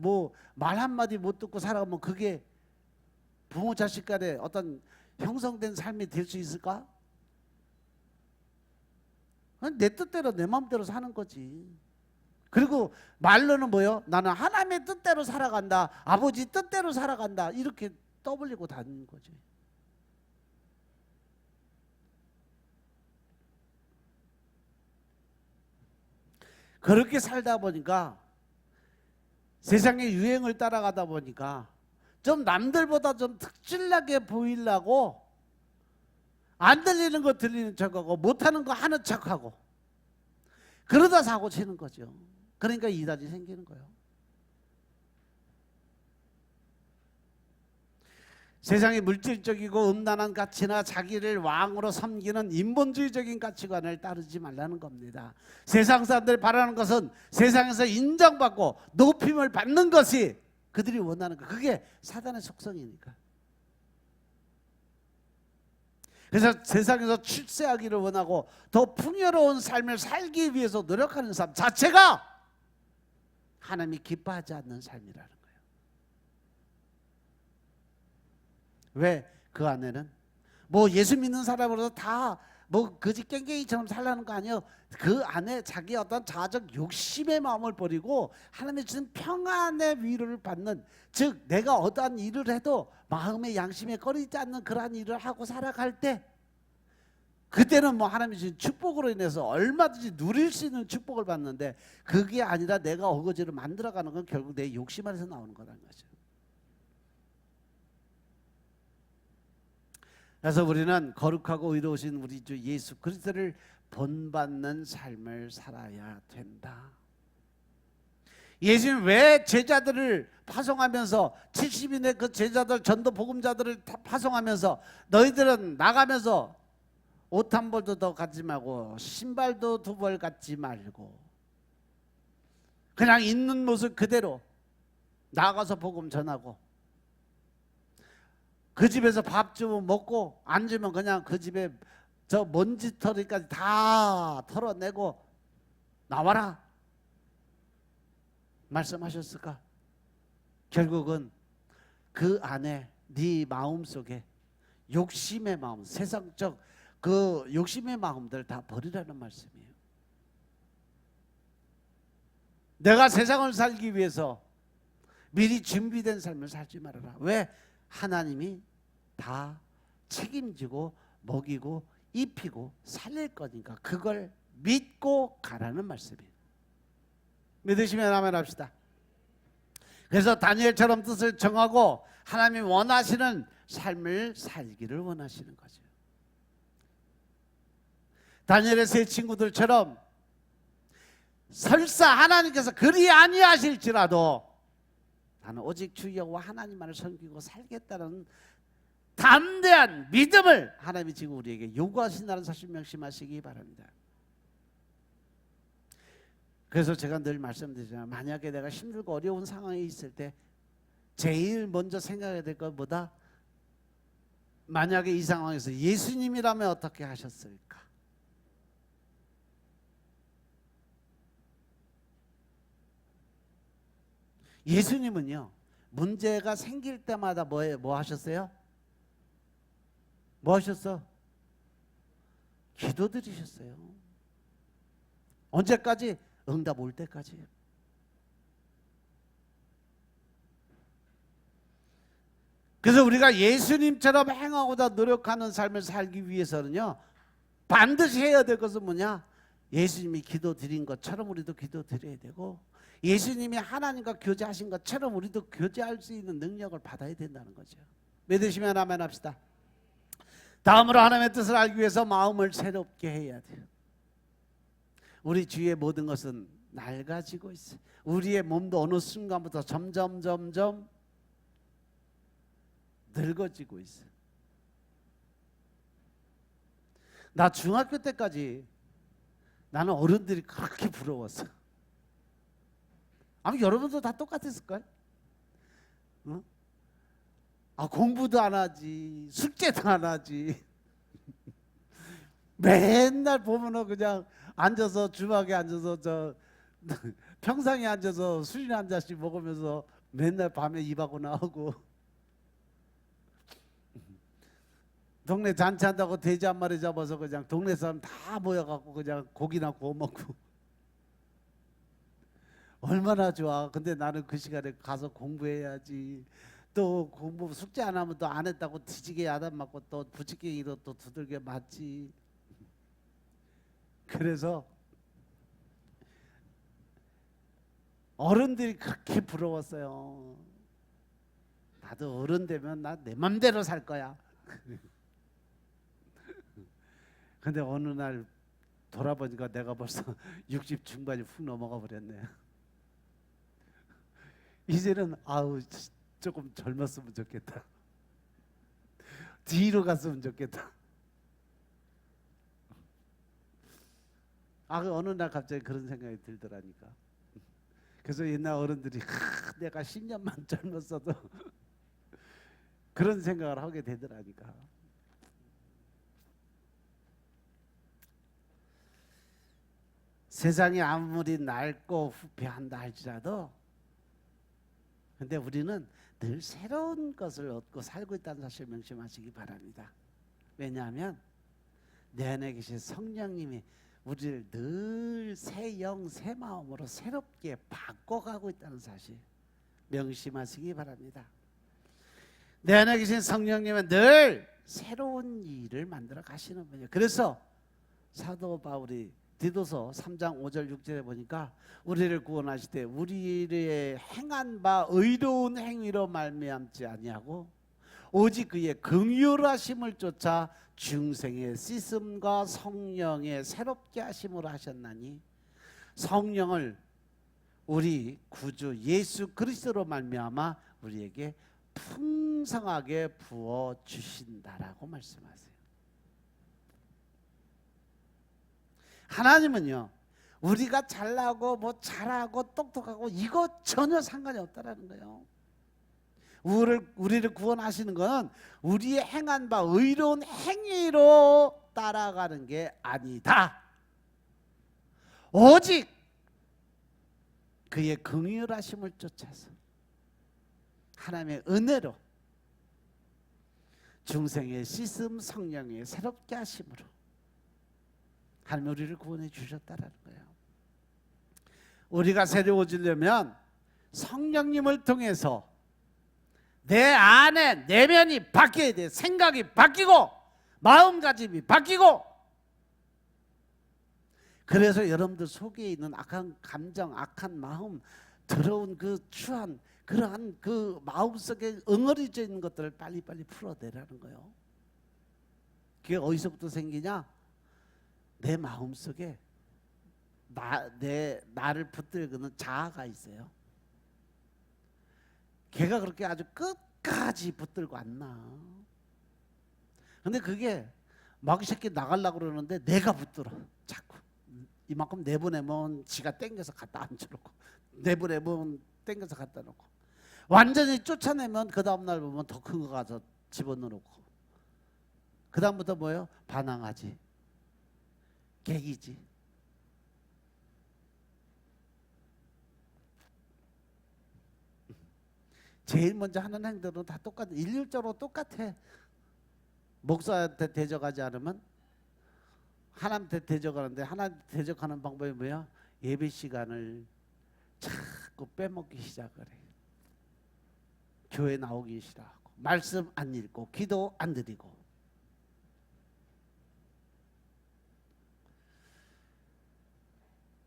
말 한마디 못 듣고 살아가면 그게 부모 자식 간에 어떤 형성된 삶이 될 수 있을까? 내 뜻대로 내 마음대로 사는 거지. 그리고 말로는 뭐요? 나는 하나님의 뜻대로 살아간다. 아버지 뜻대로 살아간다. 이렇게 떠벌리고 다니는 거지. 그렇게 살다 보니까 세상의 유행을 따라가다 보니까 좀 남들보다 좀 특출나게 보이려고 안 들리는 거 들리는 척하고 못하는 거 하는 척하고 그러다 사고 치는 거죠. 그러니까 이단이 생기는 거예요. 세상의 물질적이고 음란한 가치나 자기를 왕으로 섬기는 인본주의적인 가치관을 따르지 말라는 겁니다. 세상 사람들이 바라는 것은 세상에서 인정받고 높임을 받는 것이 그들이 원하는 것. 그게 사단의 속성이니까. 그래서 세상에서 출세하기를 원하고 더 풍요로운 삶을 살기 위해서 노력하는 삶 자체가 하나님이 기뻐하지 않는 삶이라는 거예요. 왜? 그 안에는 예수 믿는 사람으로서 다 거지 깽깽이처럼 살라는 거 아니에요. 그 안에 자기 어떤 자아적 욕심의 마음을 버리고 하나님의 주신 평안의 위로를 받는, 즉 내가 어떠한 일을 해도 마음의 양심에 꺼리지 않는 그러한 일을 하고 살아갈 때 그때는 하나님이 주신 축복으로 인해서 얼마든지 누릴 수 있는 축복을 받는데, 그게 아니라 내가 어거지로 만들어가는 건 결국 내 욕심 안에서 나오는 거라는 거죠. 그래서 우리는 거룩하고 의로우신 우리 주 예수 그리스도를 본받는 삶을 살아야 된다. 예수님 왜 제자들을 파송하면서 70인의 그 제자들 전도 복음자들을 파송하면서 너희들은 나가면서 옷 한 벌도 더 갖지 말고 신발도 두 벌 갖지 말고 그냥 있는 모습 그대로 나가서 복음 전하고, 그 집에서 밥 주면 먹고 안 주면 그냥 그 집에 저 먼지털이까지 다 털어내고 나와라 말씀하셨을까? 결국은 그 안에 네 마음속에 욕심의 마음, 세상적 그 욕심의 마음들 다 버리라는 말씀이에요. 내가 세상을 살기 위해서 미리 준비된 삶을 살지 말아라. 왜? 하나님이 다 책임지고 먹이고 입히고 살릴 거니까 그걸 믿고 가라는 말씀이에요. 믿으시면 아멘 합시다. 그래서 다니엘처럼 뜻을 정하고 하나님이 원하시는 삶을 살기를 원하시는 거죠. 다니엘의 세 친구들처럼 설사 하나님께서 그리 아니하실지라도 나는 오직 주 여호와 하나님만을 섬기고 살겠다는 담대한 믿음을 하나님이 지금 우리에게 요구하신다는 사실 명심하시기 바랍니다. 그래서 제가 늘 말씀드리잖아요. 만약에 내가 힘들고 어려운 상황에 있을 때 제일 먼저 생각해야 될 것보다 만약에 이 상황에서 예수님이라면 어떻게 하셨을까? 예수님은요, 문제가 생길 때마다 뭐 하셨어요? 뭐 하셨어? 기도드리셨어요. 언제까지? 응답 올 때까지. 그래서 우리가 예수님처럼 행하고자 노력하는 삶을 살기 위해서는요, 반드시 해야 될 것은 뭐냐? 예수님이 기도 드린 것처럼 우리도 기도 드려야 되고, 예수님이 하나님과 교제하신 것처럼 우리도 교제할 수 있는 능력을 받아야 된다는 거죠. 믿으시면 아멘 합시다. 다음으로 하나님의 뜻을 알기 위해서 마음을 새롭게 해야 돼요. 우리 주위의 모든 것은 낡아지고 있어요. 우리의 몸도 어느 순간부터 점점 늙어지고 있어요. 나 중학교 때까지 나는 어른들이 그렇게 부러웠어. 아마 여러분도 다 똑같았을걸? 어? 공부도 안 하지, 숙제도 안 하지. 맨날 보면은 그냥 앉아서 주막에 앉아서 평상에 앉아서 술이나 한 잔씩 먹으면서 맨날 밤에 입하고 나오고, 동네 잔치한다고 돼지 한 마리 잡아서 그냥 동네 사람 다 모여갖고 그냥 고기나 구워 먹고. 얼마나 좋아. 근데 나는 그 시간에 가서 공부해야지. 또 공부 숙제 안 하면 또 안 했다고 뒤지게 야단 맞고 또 부치깽이로 또 두들겨 맞지. 그래서 어른들이 그렇게 부러웠어요. 나도 어른 되면 나 내 맘대로 살 거야. 근데 어느 날 돌아보니까 내가 벌써 60 중반이 훅 넘어가 버렸네. 이제는 조금 젊었으면 좋겠다. 뒤로 갔으면 좋겠다. 어느 날 갑자기 그런 생각이 들더라니까. 그래서 옛날 어른들이 내가 10년만 젊었어도 그런 생각을 하게 되더라니까. 세상이 아무리 낡고 후패한다 할지라도, 근데 우리는 늘 새로운 것을 얻고 살고 있다는 사실 명심하시기 바랍니다. 왜냐하면 내 안에 계신 성령님이 우리를 늘 새 영, 새 마음으로 새롭게 바꿔가고 있다는 사실 명심하시기 바랍니다. 내 안에 계신 성령님은 늘 새로운 일을 만들어 가시는 분이에요. 그래서 사도 바울이 디도서 3장 5절 6절에 보니까 우리를 구원하실 때 우리의 행한 바 의로운 행위로 말미암지 아니하고 오직 그의 긍휼하심을 쫓아 중생의 씻음과 성령의 새롭게 하심으로 하셨나니, 성령을 우리 구주 예수 그리스도로 말미암아 우리에게 풍성하게 부어 주신다라고 말씀하세요. 하나님은요, 우리가 잘나고 뭐 잘하고 똑똑하고 이거 전혀 상관이 없다라는 거예요. 우리를 구원하시는 건 우리의 행한 바 의로운 행위로 따라가는 게 아니다. 오직 그의 긍휼하심을 쫓아서 하나님의 은혜로 중생의 씻음, 성령의 새롭게 하심으로 하나님 우리를 구원해 주셨다라는 거예요. 우리가 새로워지려면 성령님을 통해서 내 안에 내면이 바뀌어야 돼. 생각이 바뀌고 마음가짐이 바뀌고. 그래서 여러분들 속에 있는 악한 감정, 악한 마음, 더러운 그 추한 그러한 그 마음속에 엉어리져 있는 것들을 빨리빨리 풀어내라는 거예요. 그게 어디서부터 생기냐? 내 마음속에 나를 붙들고는 자아가 있어요. 걔가 그렇게 아주 끝까지 붙들고 안 나. 근데 그게 막 이 새끼 나가려고 그러는데 내가 붙들어. 자꾸 이만큼 내보내면 지가 땡겨서 갖다 앉혀놓고, 내보내면 땡겨서 갖다 놓고, 완전히 쫓아내면 그 다음날 보면 더 큰 거 가서 집어넣어놓고. 그 다음부터 뭐예요? 반항하지, 개기지. 제일 먼저 하는 행동은 다 똑같아. 일률적으로 똑같아. 목사한테 대적하지 않으면 하나님한테 대적하는데, 하나님 대적하는 방법이 뭐야? 예배 시간을 자꾸 빼먹기 시작을 해. 교회 나오기 싫어하고, 말씀 안 읽고, 기도 안 드리고.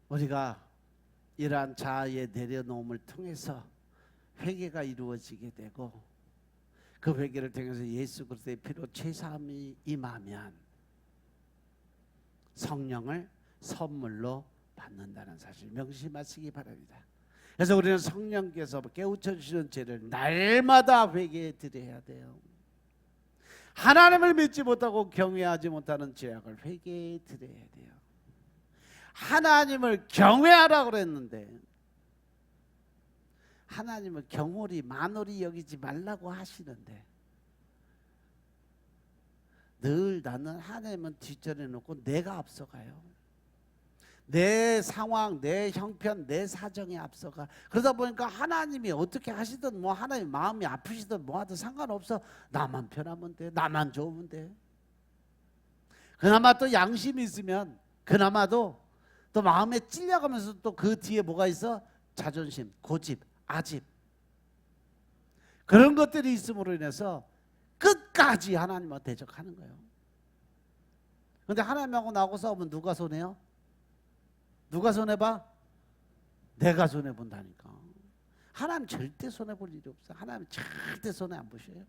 우리가 이러한 자아의 내려놓음을 통해서 회개가 이루어지게 되고, 그 회개를 통해서 예수 그리스도의 피로 죄사함이 임하면 성령을 선물로 받는다는 사실 명심하시기 바랍니다. 그래서 우리는 성령께서 깨우쳐 주시는 죄를 날마다 회개해 드려야 돼요. 하나님을 믿지 못하고 경외하지 못하는 죄악을 회개해 드려야 돼요. 하나님을 경외하라고 그랬는데 하나님을 경홀히 만홀히 여기지 말라고 하시는데 늘 나는 하나님은 뒷전에 놓고 내가 앞서가요. 내 상황, 내 형편, 내 사정에 앞서가. 그러다 보니까 하나님이 어떻게 하시든 뭐 하나님 마음이 아프시든 뭐 하든 상관없어. 나만 편하면 돼. 나만 좋으면 돼. 그나마 또 양심이 있으면 그나마도 또 마음에 찔려가면서 또 그 뒤에 뭐가 있어? 자존심, 고집, 아집. 그런 것들이 있음으로 인해서 끝까지 하나님과 대적하는 거예요. 그런데 하나님하고 나하고 싸우면 누가 손해요? 누가 손해봐? 내가 손해본다니까. 하나님 절대 손해볼 일이 없어. 하나님 절대 손해 안 보셔요.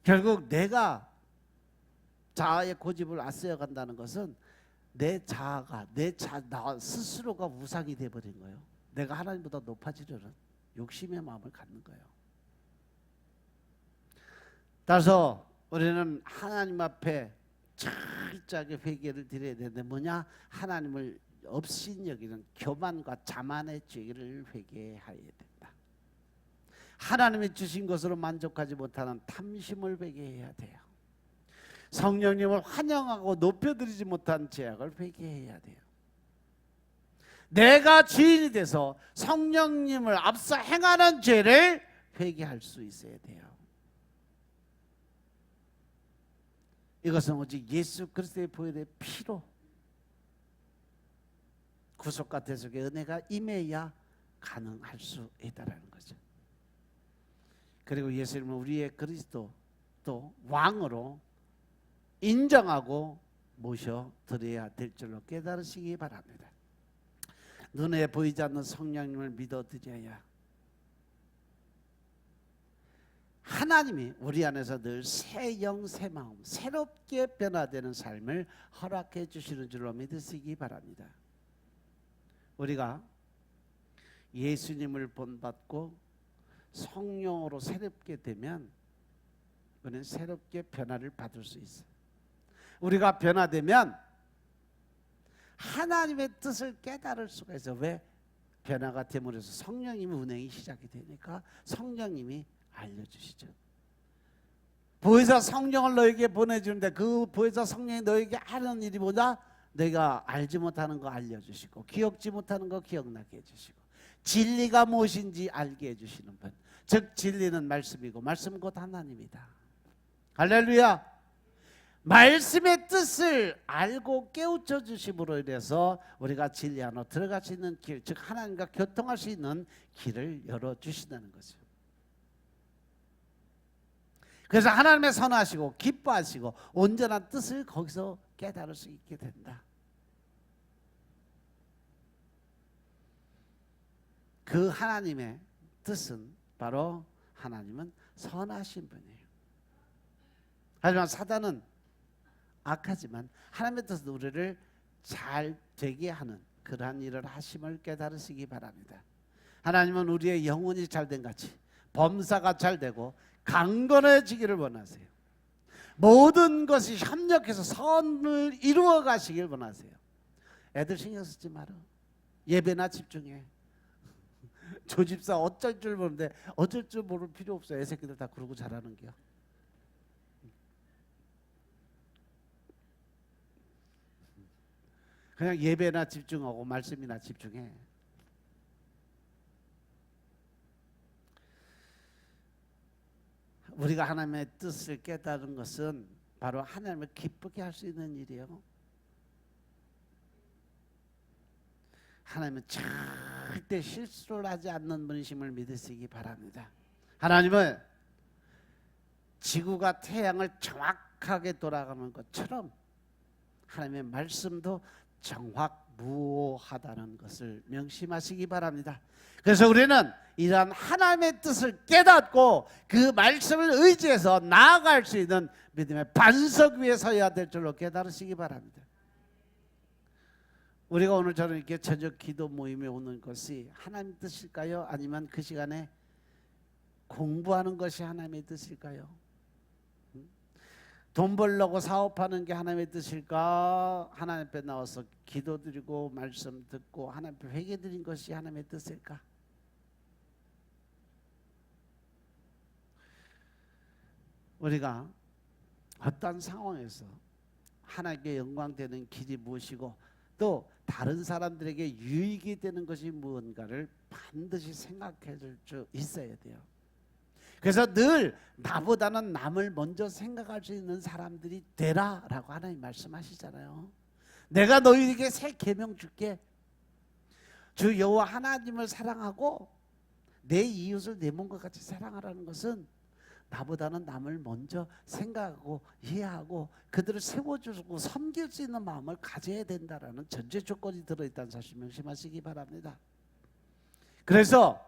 결국 내가 자아의 고집을 앞세워 간다는 것은 내 자아가 나 스스로가 우상이 돼버린 거예요. 내가 하나님보다 높아지려는 욕심의 마음을 갖는 거예요. 따라서 우리는 하나님 앞에 철저하게 회개를 드려야 되는데 뭐냐? 하나님을 없인 여기는 교만과 자만의 죄를 회개해야 된다. 하나님이 주신 것으로 만족하지 못하는 탐심을 회개해야 돼요. 성령님을 환영하고 높여드리지 못한 죄악을 회개해야 돼요. 내가 주인이 돼서 성령님을 앞서 행하는 죄를 회개할 수 있어야 돼요. 이것은 오직 예수 그리스도의 보혈의 피로 구속과 대속의 은혜가 임해야 가능할 수 있다는 거죠. 그리고 예수님은 우리의 그리스도 또 왕으로 인정하고 모셔드려야 될 줄로 깨달으시기 바랍니다. 눈에 보이지 않는 성령님을 믿어드려야 하나님이 우리 안에서 늘 새 영, 새 마음, 새롭게 변화되는 삶을 허락해 주시는 줄로 믿으시기 바랍니다. 우리가 예수님을 본받고 성령으로 새롭게 되면 우리는 새롭게 변화를 받을 수 있어요. 우리가 변화되면 하나님의 뜻을 깨달을 수가 있어요. 왜? 변화가 됨으로 해서 성령님의 운행이 시작이 되니까 성령님이 알려주시죠. 보혜사 성령을 너에게 보내주는데 그 보혜사 성령이 너에게 하는 일이 뭐다? 내가 알지 못하는 거 알려주시고 기억지 못하는 거 기억나게 해주시고 진리가 무엇인지 알게 해주시는 분, 즉 진리는 말씀이고 말씀은 곧 하나님이다. 할렐루야. 말씀의 뜻을 알고 깨우쳐 주심으로 인해서 우리가 진리 안으로 들어갈 수 있는 길, 즉 하나님과 교통할 수 있는 길을 열어주신다는 거죠. 그래서 하나님의 선하시고 기뻐하시고 온전한 뜻을 거기서 깨달을 수 있게 된다. 그 하나님의 뜻은 바로 하나님은 선하신 분이에요. 하지만 사단은 악하지만 하나님의 뜻은 우리를 잘 되게 하는 그러한 일을 하심을 깨달으시기 바랍니다. 하나님은 우리의 영혼이 잘된 같이 범사가 잘 되고 강건해지기를 원하세요. 모든 것이 협력해서 선을 이루어 가시길 원하세요. 애들 신경 쓰지 마라. 예배나 집중해. 저 집사 어쩔 줄 모르는데 어쩔 줄 모를 필요 없어요. 애새끼들 다 그러고 자라는 게요. 그냥 예배나 집중하고 말씀이나 집중해. 우리가 하나님의 뜻을 깨달은 것은 바로 하나님을 기쁘게 할 수 있는 일이에요. 하나님은 절대 실수를 하지 않는 분이심을 믿으시기 바랍니다. 하나님은 지구가 태양을 정확하게 돌아가는 것처럼 하나님의 말씀도 정확무오하다는 것을 명심하시기 바랍니다. 그래서 우리는 이러한 하나님의 뜻을 깨닫고 그 말씀을 의지해서 나아갈 수 있는 믿음의 반석 위에 서야 될 줄로 깨달으시기 바랍니다. 우리가 오늘 저는 이렇게 저녁 기도 모임에 오는 것이 하나님의 뜻일까요? 아니면 그 시간에 공부하는 것이 하나님의 뜻일까요? 돈 벌려고 사업하는 게 하나님의 뜻일까? 하나님 앞에 나와서 기도드리고 말씀 듣고 하나님 앞에 회개드린 것이 하나님의 뜻일까? 우리가 어떤 상황에서 하나님께 영광되는 길이 무엇이고 또 다른 사람들에게 유익이 되는 것이 무언가를 반드시 생각해 줄 수 있어야 돼요. 그래서 늘 나보다는 남을 먼저 생각할 수 있는 사람들이 되라라고 하나님 말씀하시잖아요. 내가 너희에게 새 계명 줄게. 주 여호와 하나님을 사랑하고 내 이웃을 내 몸과 같이 사랑하라는 것은 나보다는 남을 먼저 생각하고 이해하고 그들을 세워주고 섬길 수 있는 마음을 가져야 된다라는 전제 조건이 들어있다는 사실 명심하시기 바랍니다. 그래서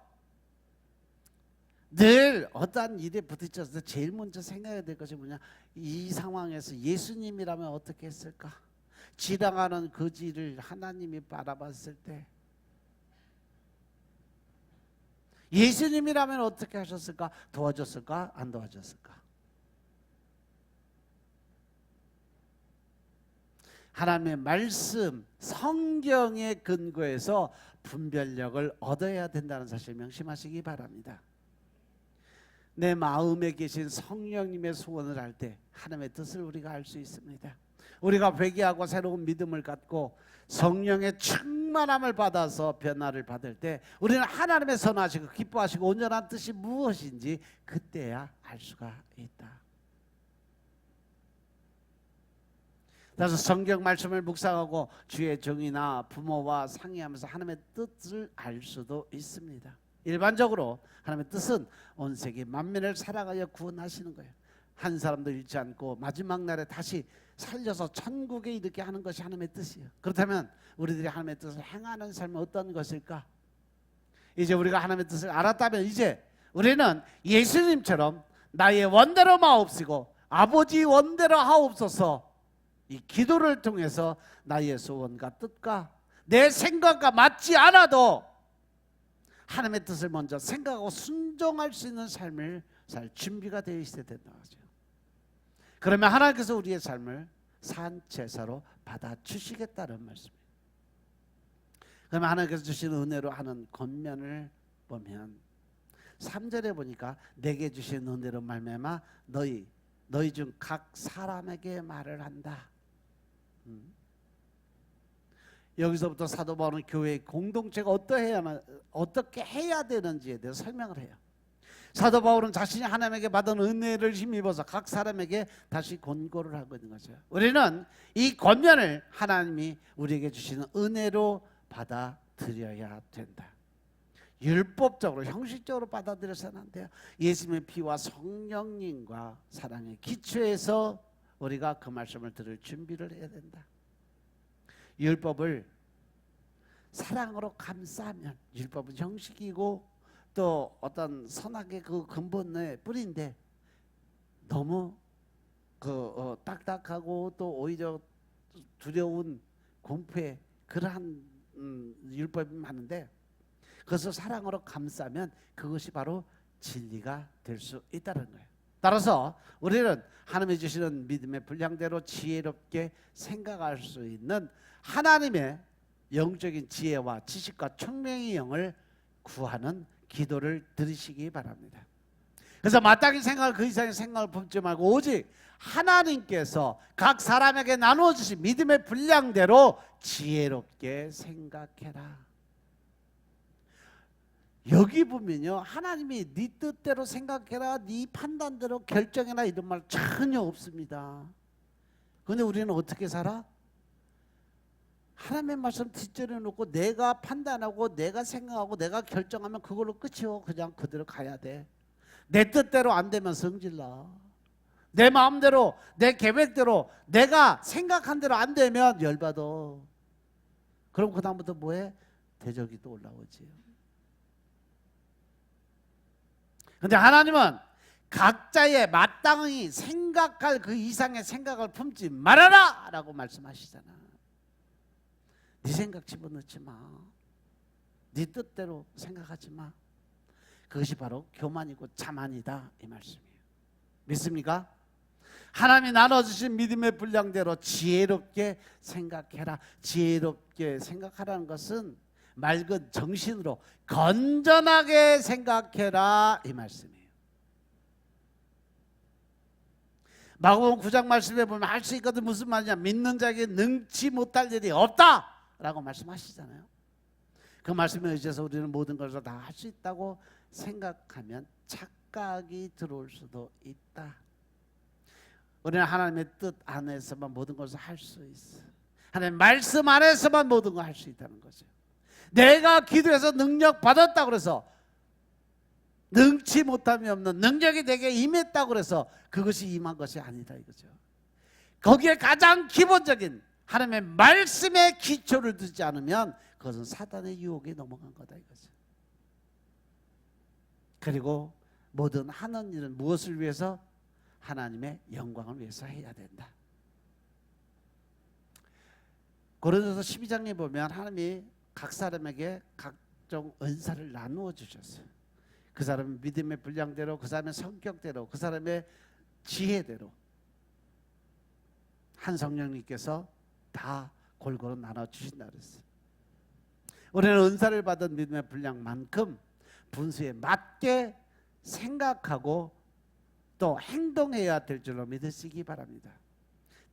늘 어떠한 일에 부딪혀서 제일 먼저 생각해야 될 것이 뭐냐, 이 상황에서 예수님이라면 어떻게 했을까? 지나가는 거지를 하나님이 바라봤을 때 예수님이라면 어떻게 하셨을까? 도와줬을까? 안 도와줬을까? 하나님의 말씀, 성경의 근거에서 분별력을 얻어야 된다는 사실 명심하시기 바랍니다. 내 마음에 계신 성령님의 소원을 할 때 하나님의 뜻을 우리가 알 수 있습니다. 우리가 회개하고 새로운 믿음을 갖고 성령의 충만함을 받아서 변화를 받을 때 우리는 하나님의 선하시고 기뻐하시고 온전한 뜻이 무엇인지 그때야 알 수가 있다. 그래서 성경 말씀을 묵상하고 주의 종이나 부모와 상의하면서 하나님의 뜻을 알 수도 있습니다. 일반적으로 하나님의 뜻은 온 세계 만민을 사랑하여 구원하시는 거예요. 한 사람도 잃지 않고 마지막 날에 다시 살려서 천국에 이르게 하는 것이 하나님의 뜻이에요. 그렇다면 우리들이 하나님의 뜻을 행하는 삶은 어떤 것일까? 이제 우리가 하나님의 뜻을 알았다면 이제 우리는 예수님처럼 나의 원대로 마옵시고 아버지 원대로 하옵소서, 이 기도를 통해서 나의 소원과 뜻과 내 생각과 맞지 않아도 하나님의 뜻을 먼저 생각하고 순종할 수 있는 삶을 살 준비가 되어 있어야 된다고 하죠. 그러면 하나님께서 우리의 삶을 산 제사로 받아주시겠다는 말씀이에요. 그러면 하나님께서 주시는 은혜로 하는 권면을 보면 3절에 보니까 내게 주신 은혜로 말미암아 너희 중 각 사람에게 말을 한다. 여기서부터 사도 바울은 교회의 공동체가 어떻게 해야 되는지에 대해서 설명을 해요. 사도 바울은 자신이 하나님에게 받은 은혜를 힘입어서 각 사람에게 다시 권고를 하고 있는 거죠. 우리는 이 권면을 하나님이 우리에게 주시는 은혜로 받아들여야 된다. 율법적으로 형식적으로 받아들여서는 안 돼요. 예수님의 피와 성령님과 사랑의 기초에서 우리가 그 말씀을 들을 준비를 해야 된다. 율법을 사랑으로 감싸면 율법은 형식이고 또 어떤 선악의 그 근본의 뿌리인데 너무 딱딱하고 또 오히려 두려운 공포의 그러한 율법이 많은데 그것을 사랑으로 감싸면 그것이 바로 진리가 될 수 있다는 거예요. 따라서 우리는 하나님이 주시는 믿음의 분량대로 지혜롭게 생각할 수 있는 하나님의 영적인 지혜와 지식과 총명의 영을 구하는 기도를 드리시기 바랍니다. 그래서 마땅히 생각할 그 이상의 생각을 품지 말고 오직 하나님께서 각 사람에게 나누어 주신 믿음의 분량대로 지혜롭게 생각해라. 여기 보면요, 하나님이 네 뜻대로 생각해라, 네 판단대로 결정해라 이런 말 전혀 없습니다. 그런데 우리는 어떻게 살아? 하나님의 말씀 뒷전에 놓고 내가 판단하고 내가 생각하고 내가 결정하면 그걸로 끝이요. 그냥 그대로 가야 돼. 내 뜻대로 안 되면 성질나. 내 마음대로 내 계획대로 내가 생각한 대로 안 되면 열받아. 그럼 그 다음부터 뭐해? 대적이 또 올라오지. 근데 하나님은 각자의 마땅히 생각할 그 이상의 생각을 품지 말아라 라고 말씀하시잖아. 네 생각 집어넣지 마. 네 뜻대로 생각하지 마. 그것이 바로 교만이고 자만이다 이 말씀이에요. 믿습니까? 하나님이 나눠주신 믿음의 분량대로 지혜롭게 생각해라. 지혜롭게 생각하라는 것은 맑은 정신으로 건전하게 생각해라 이 말씀이에요. 마가복음 9장 말씀에 보면 할 수 있거든. 무슨 말이냐? 믿는 자에게 능치 못할 일이 없다 라고 말씀하시잖아요. 그 말씀에 의지해서 우리는 모든 것을 다 할 수 있다고 생각하면 착각이 들어올 수도 있다. 우리는 하나님의 뜻 안에서만 모든 것을 할 수 있어. 하나님의 말씀 안에서만 모든 걸 할 수 있다는 거죠. 내가 기도해서 능력 받았다고 그래서 능치 못함이 없는 능력이 내게 임했다고 그래서 그것이 임한 것이 아니다 이거죠. 거기에 가장 기본적인 하나님의 말씀에 기초를 두지 않으면 그것은 사단의 유혹에 넘어간 거다 이거죠. 그리고 모든 하는 일은 무엇을 위해서? 하나님의 영광을 위해서 해야 된다. 고린도서 12장에 보면 하나님이 각 사람에게 각종 은사를 나누어 주셨어요. 그 사람의 믿음의 분량대로, 그 사람의 성격대로, 그 사람의 지혜대로 한 성령님께서 다 골고루 나눠 주신다 그랬어요. 우리는 은사를 받은 믿음의 분량만큼 분수에 맞게 생각하고 또 행동해야 될 줄로 믿으시기 바랍니다.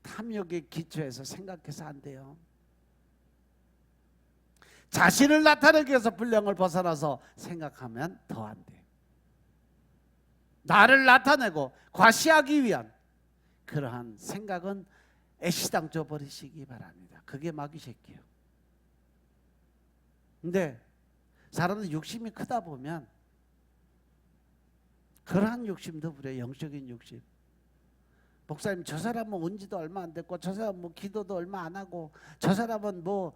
탐욕에 기초해서 생각해서 안 돼요. 자신을 나타내기 위해서 분량을 벗어나서 생각하면 더 안 돼요. 나를 나타내고 과시하기 위한 그러한 생각은 애시당초 버리시기 바랍니다. 그게 마귀 새끼예요. 근데 사람들 욕심이 크다 보면 그러한 욕심도 부려. 영적인 욕심. 목사님 저 사람은 온 지도 얼마 안 됐고 저 사람은 뭐 기도도 얼마 안 하고 저 사람은 뭐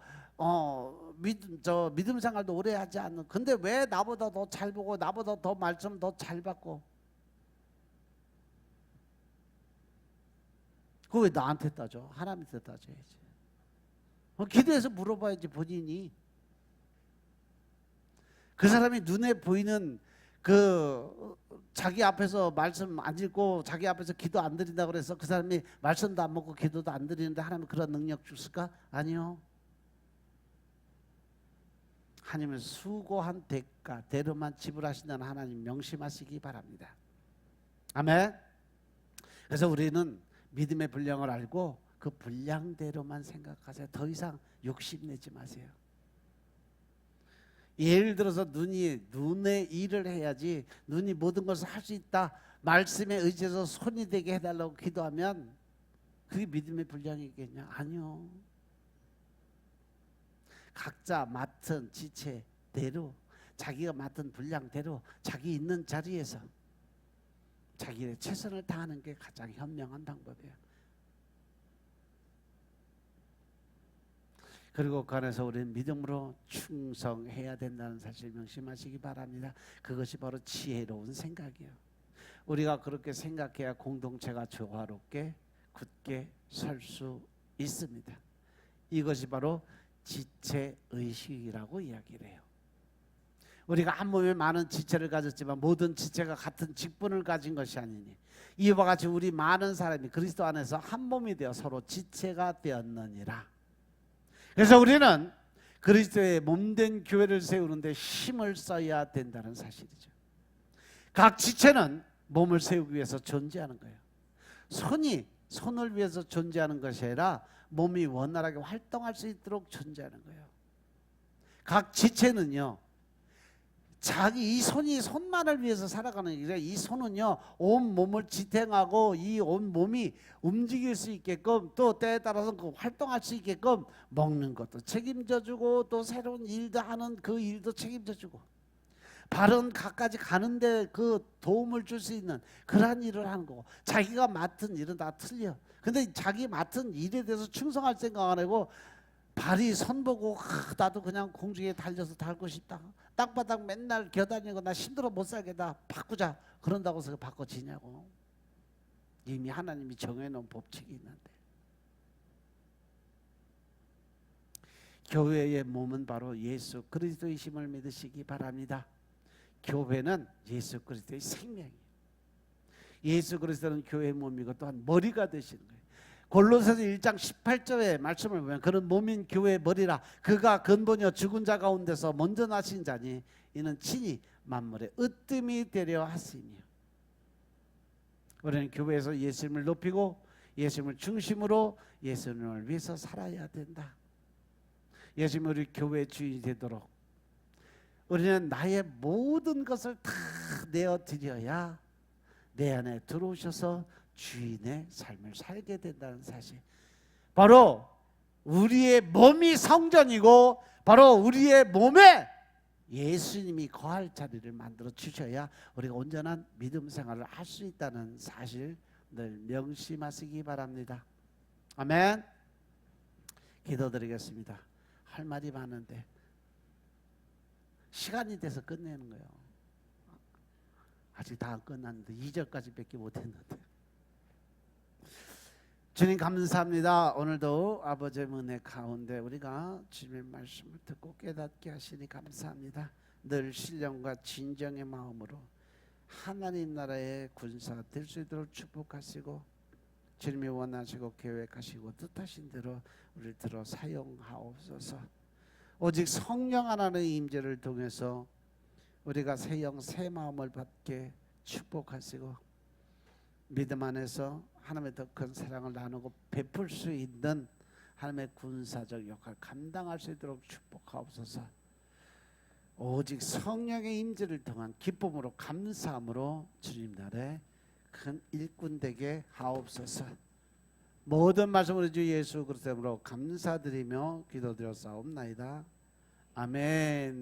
믿음 생활도 오래 하지 않는, 근데 왜 나보다 더 잘 보고 나보다 더 말씀 더 잘 받고 그거 왜 나한테 따져? 하나님한테 따져야지. 기도해서 물어봐야지 본인이. 그 사람이 눈에 보이는 그 자기 앞에서 말씀 안 읽고 자기 앞에서 기도 안 드린다 그래서 그 사람이 말씀도 안 먹고 기도도 안 드리는데 하나님은 그런 능력 주실까? 아니요. 하나님은 수고한 대가대로만 지불하신다는 하나님 명심하시기 바랍니다. 아멘. 그래서 우리는 믿음의 분량을 알고 그 분량대로만 생각하세요. 더 이상 욕심내지 마세요. 예를 들어서 눈에 일을 해야지 눈이 모든 것을 할 수 있다 말씀에 의지해서 손이 되게 해달라고 기도하면 그게 믿음의 분량이겠냐? 아니요. 각자 맡은 지체대로 자기가 맡은 분량대로 자기 있는 자리에서 자기의 최선을 다하는 게 가장 현명한 방법이에요. 그리고 그 안에서 우리는 믿음으로 충성해야 된다는 사실 명심하시기 바랍니다. 그것이 바로 지혜로운 생각이에요. 우리가 그렇게 생각해야 공동체가 조화롭게 굳게 설 수 있습니다. 이것이 바로 지체의식이라고 이야기를 해요. 우리가 한 몸에 많은 지체를 가졌지만 모든 지체가 같은 직분을 가진 것이 아니니 이와 같이 우리 많은 사람이 그리스도 안에서 한 몸이 되어 서로 지체가 되었느니라. 그래서 우리는 그리스도의 몸된 교회를 세우는데 힘을 써야 된다는 사실이죠. 각 지체는 몸을 세우기 위해서 존재하는 거예요. 손을 위해서 존재하는 것이 아니라 몸이 원활하게 활동할 수 있도록 존재하는 거예요. 각 지체는요, 이 손만을 위해서 살아가는 게 아니라 이 손은요, 온 몸을 지탱하고 이 온 몸이 움직일 수 있게끔, 또 때에 따라서 활동할 수 있게끔 먹는 것도 책임져주고, 또 새로운 일도 하는 그 일도 책임져주고, 발은 각가지 가는데 그 도움을 줄 수 있는 그러한 일을 하는 거고, 자기가 맡은 일은 다 틀려. 근데 자기 맡은 일에 대해서 충성할 생각 안 하고 발이 선보고 나도 그냥 공중에 달려서 달고 싶다, 땅바닥 맨날 겨다니고 나 힘들어 못 살겠다, 바꾸자, 그런다고 해서 바꿔지냐고. 이미 하나님이 정해놓은 법칙이 있는데. 교회의 몸은 바로 예수 그리스도의 힘을 믿으시기 바랍니다. 교회는 예수 그리스도의 생명이에요. 예수 그리스도는 교회의 몸이고 또한 머리가 되시는 거예요. 골로새서 1장 18절의 말씀을 보면 그는 몸인 교회의 머리라. 그가 근본이요 죽은 자 가운데서 먼저 나신 자니 이는 친히 만물의 으뜸이 되려 하시니요. 우리는 교회에서 예수님을 높이고 예수님을 중심으로 예수님을 위해서 살아야 된다. 예수님이 우리 교회의 주인이 되도록 우리는 나의 모든 것을 다 내어드려야 내 안에 들어오셔서 주인의 삶을 살게 된다는 사실. 바로 우리의 몸이 성전이고 바로 우리의 몸에 예수님이 거할 자리를 만들어 주셔야 우리가 온전한 믿음 생활을 할 수 있다는 사실 늘 명심하시기 바랍니다. 아멘. 기도드리겠습니다. 할 말이 많은데 시간이 돼서 끝내는 거예요. 아직 다 안 끝났는데 2절까지 밖에 못했는데. 주님 감사합니다. 오늘도 아버지의 은혜 가운데 우리가 주님의 말씀을 듣고 깨닫게 하시니 감사합니다. 늘 신령과 진정의 마음으로 하나님 나라의 군사 될 수 있도록 축복하시고 주님이 원하시고 계획하시고 뜻하신 대로 우리를 들어 사용하옵소서. 오직 성령 하나님의 임재를 통해서 우리가 새 영 새 마음을 받게 축복하시고 믿음 안에서 하나님의 더 큰 사랑을 나누고 베풀 수 있는 하나님의 군사적 역할 감당할 수 있도록 축복하옵소서. 오직 성령의 임재를 통한 기쁨으로 감사함으로 주님 나라의 큰 일꾼 되게 하옵소서. 모든 말씀으로 주 예수 그리스도로 감사드리며 기도드렸사옵나이다. 아멘.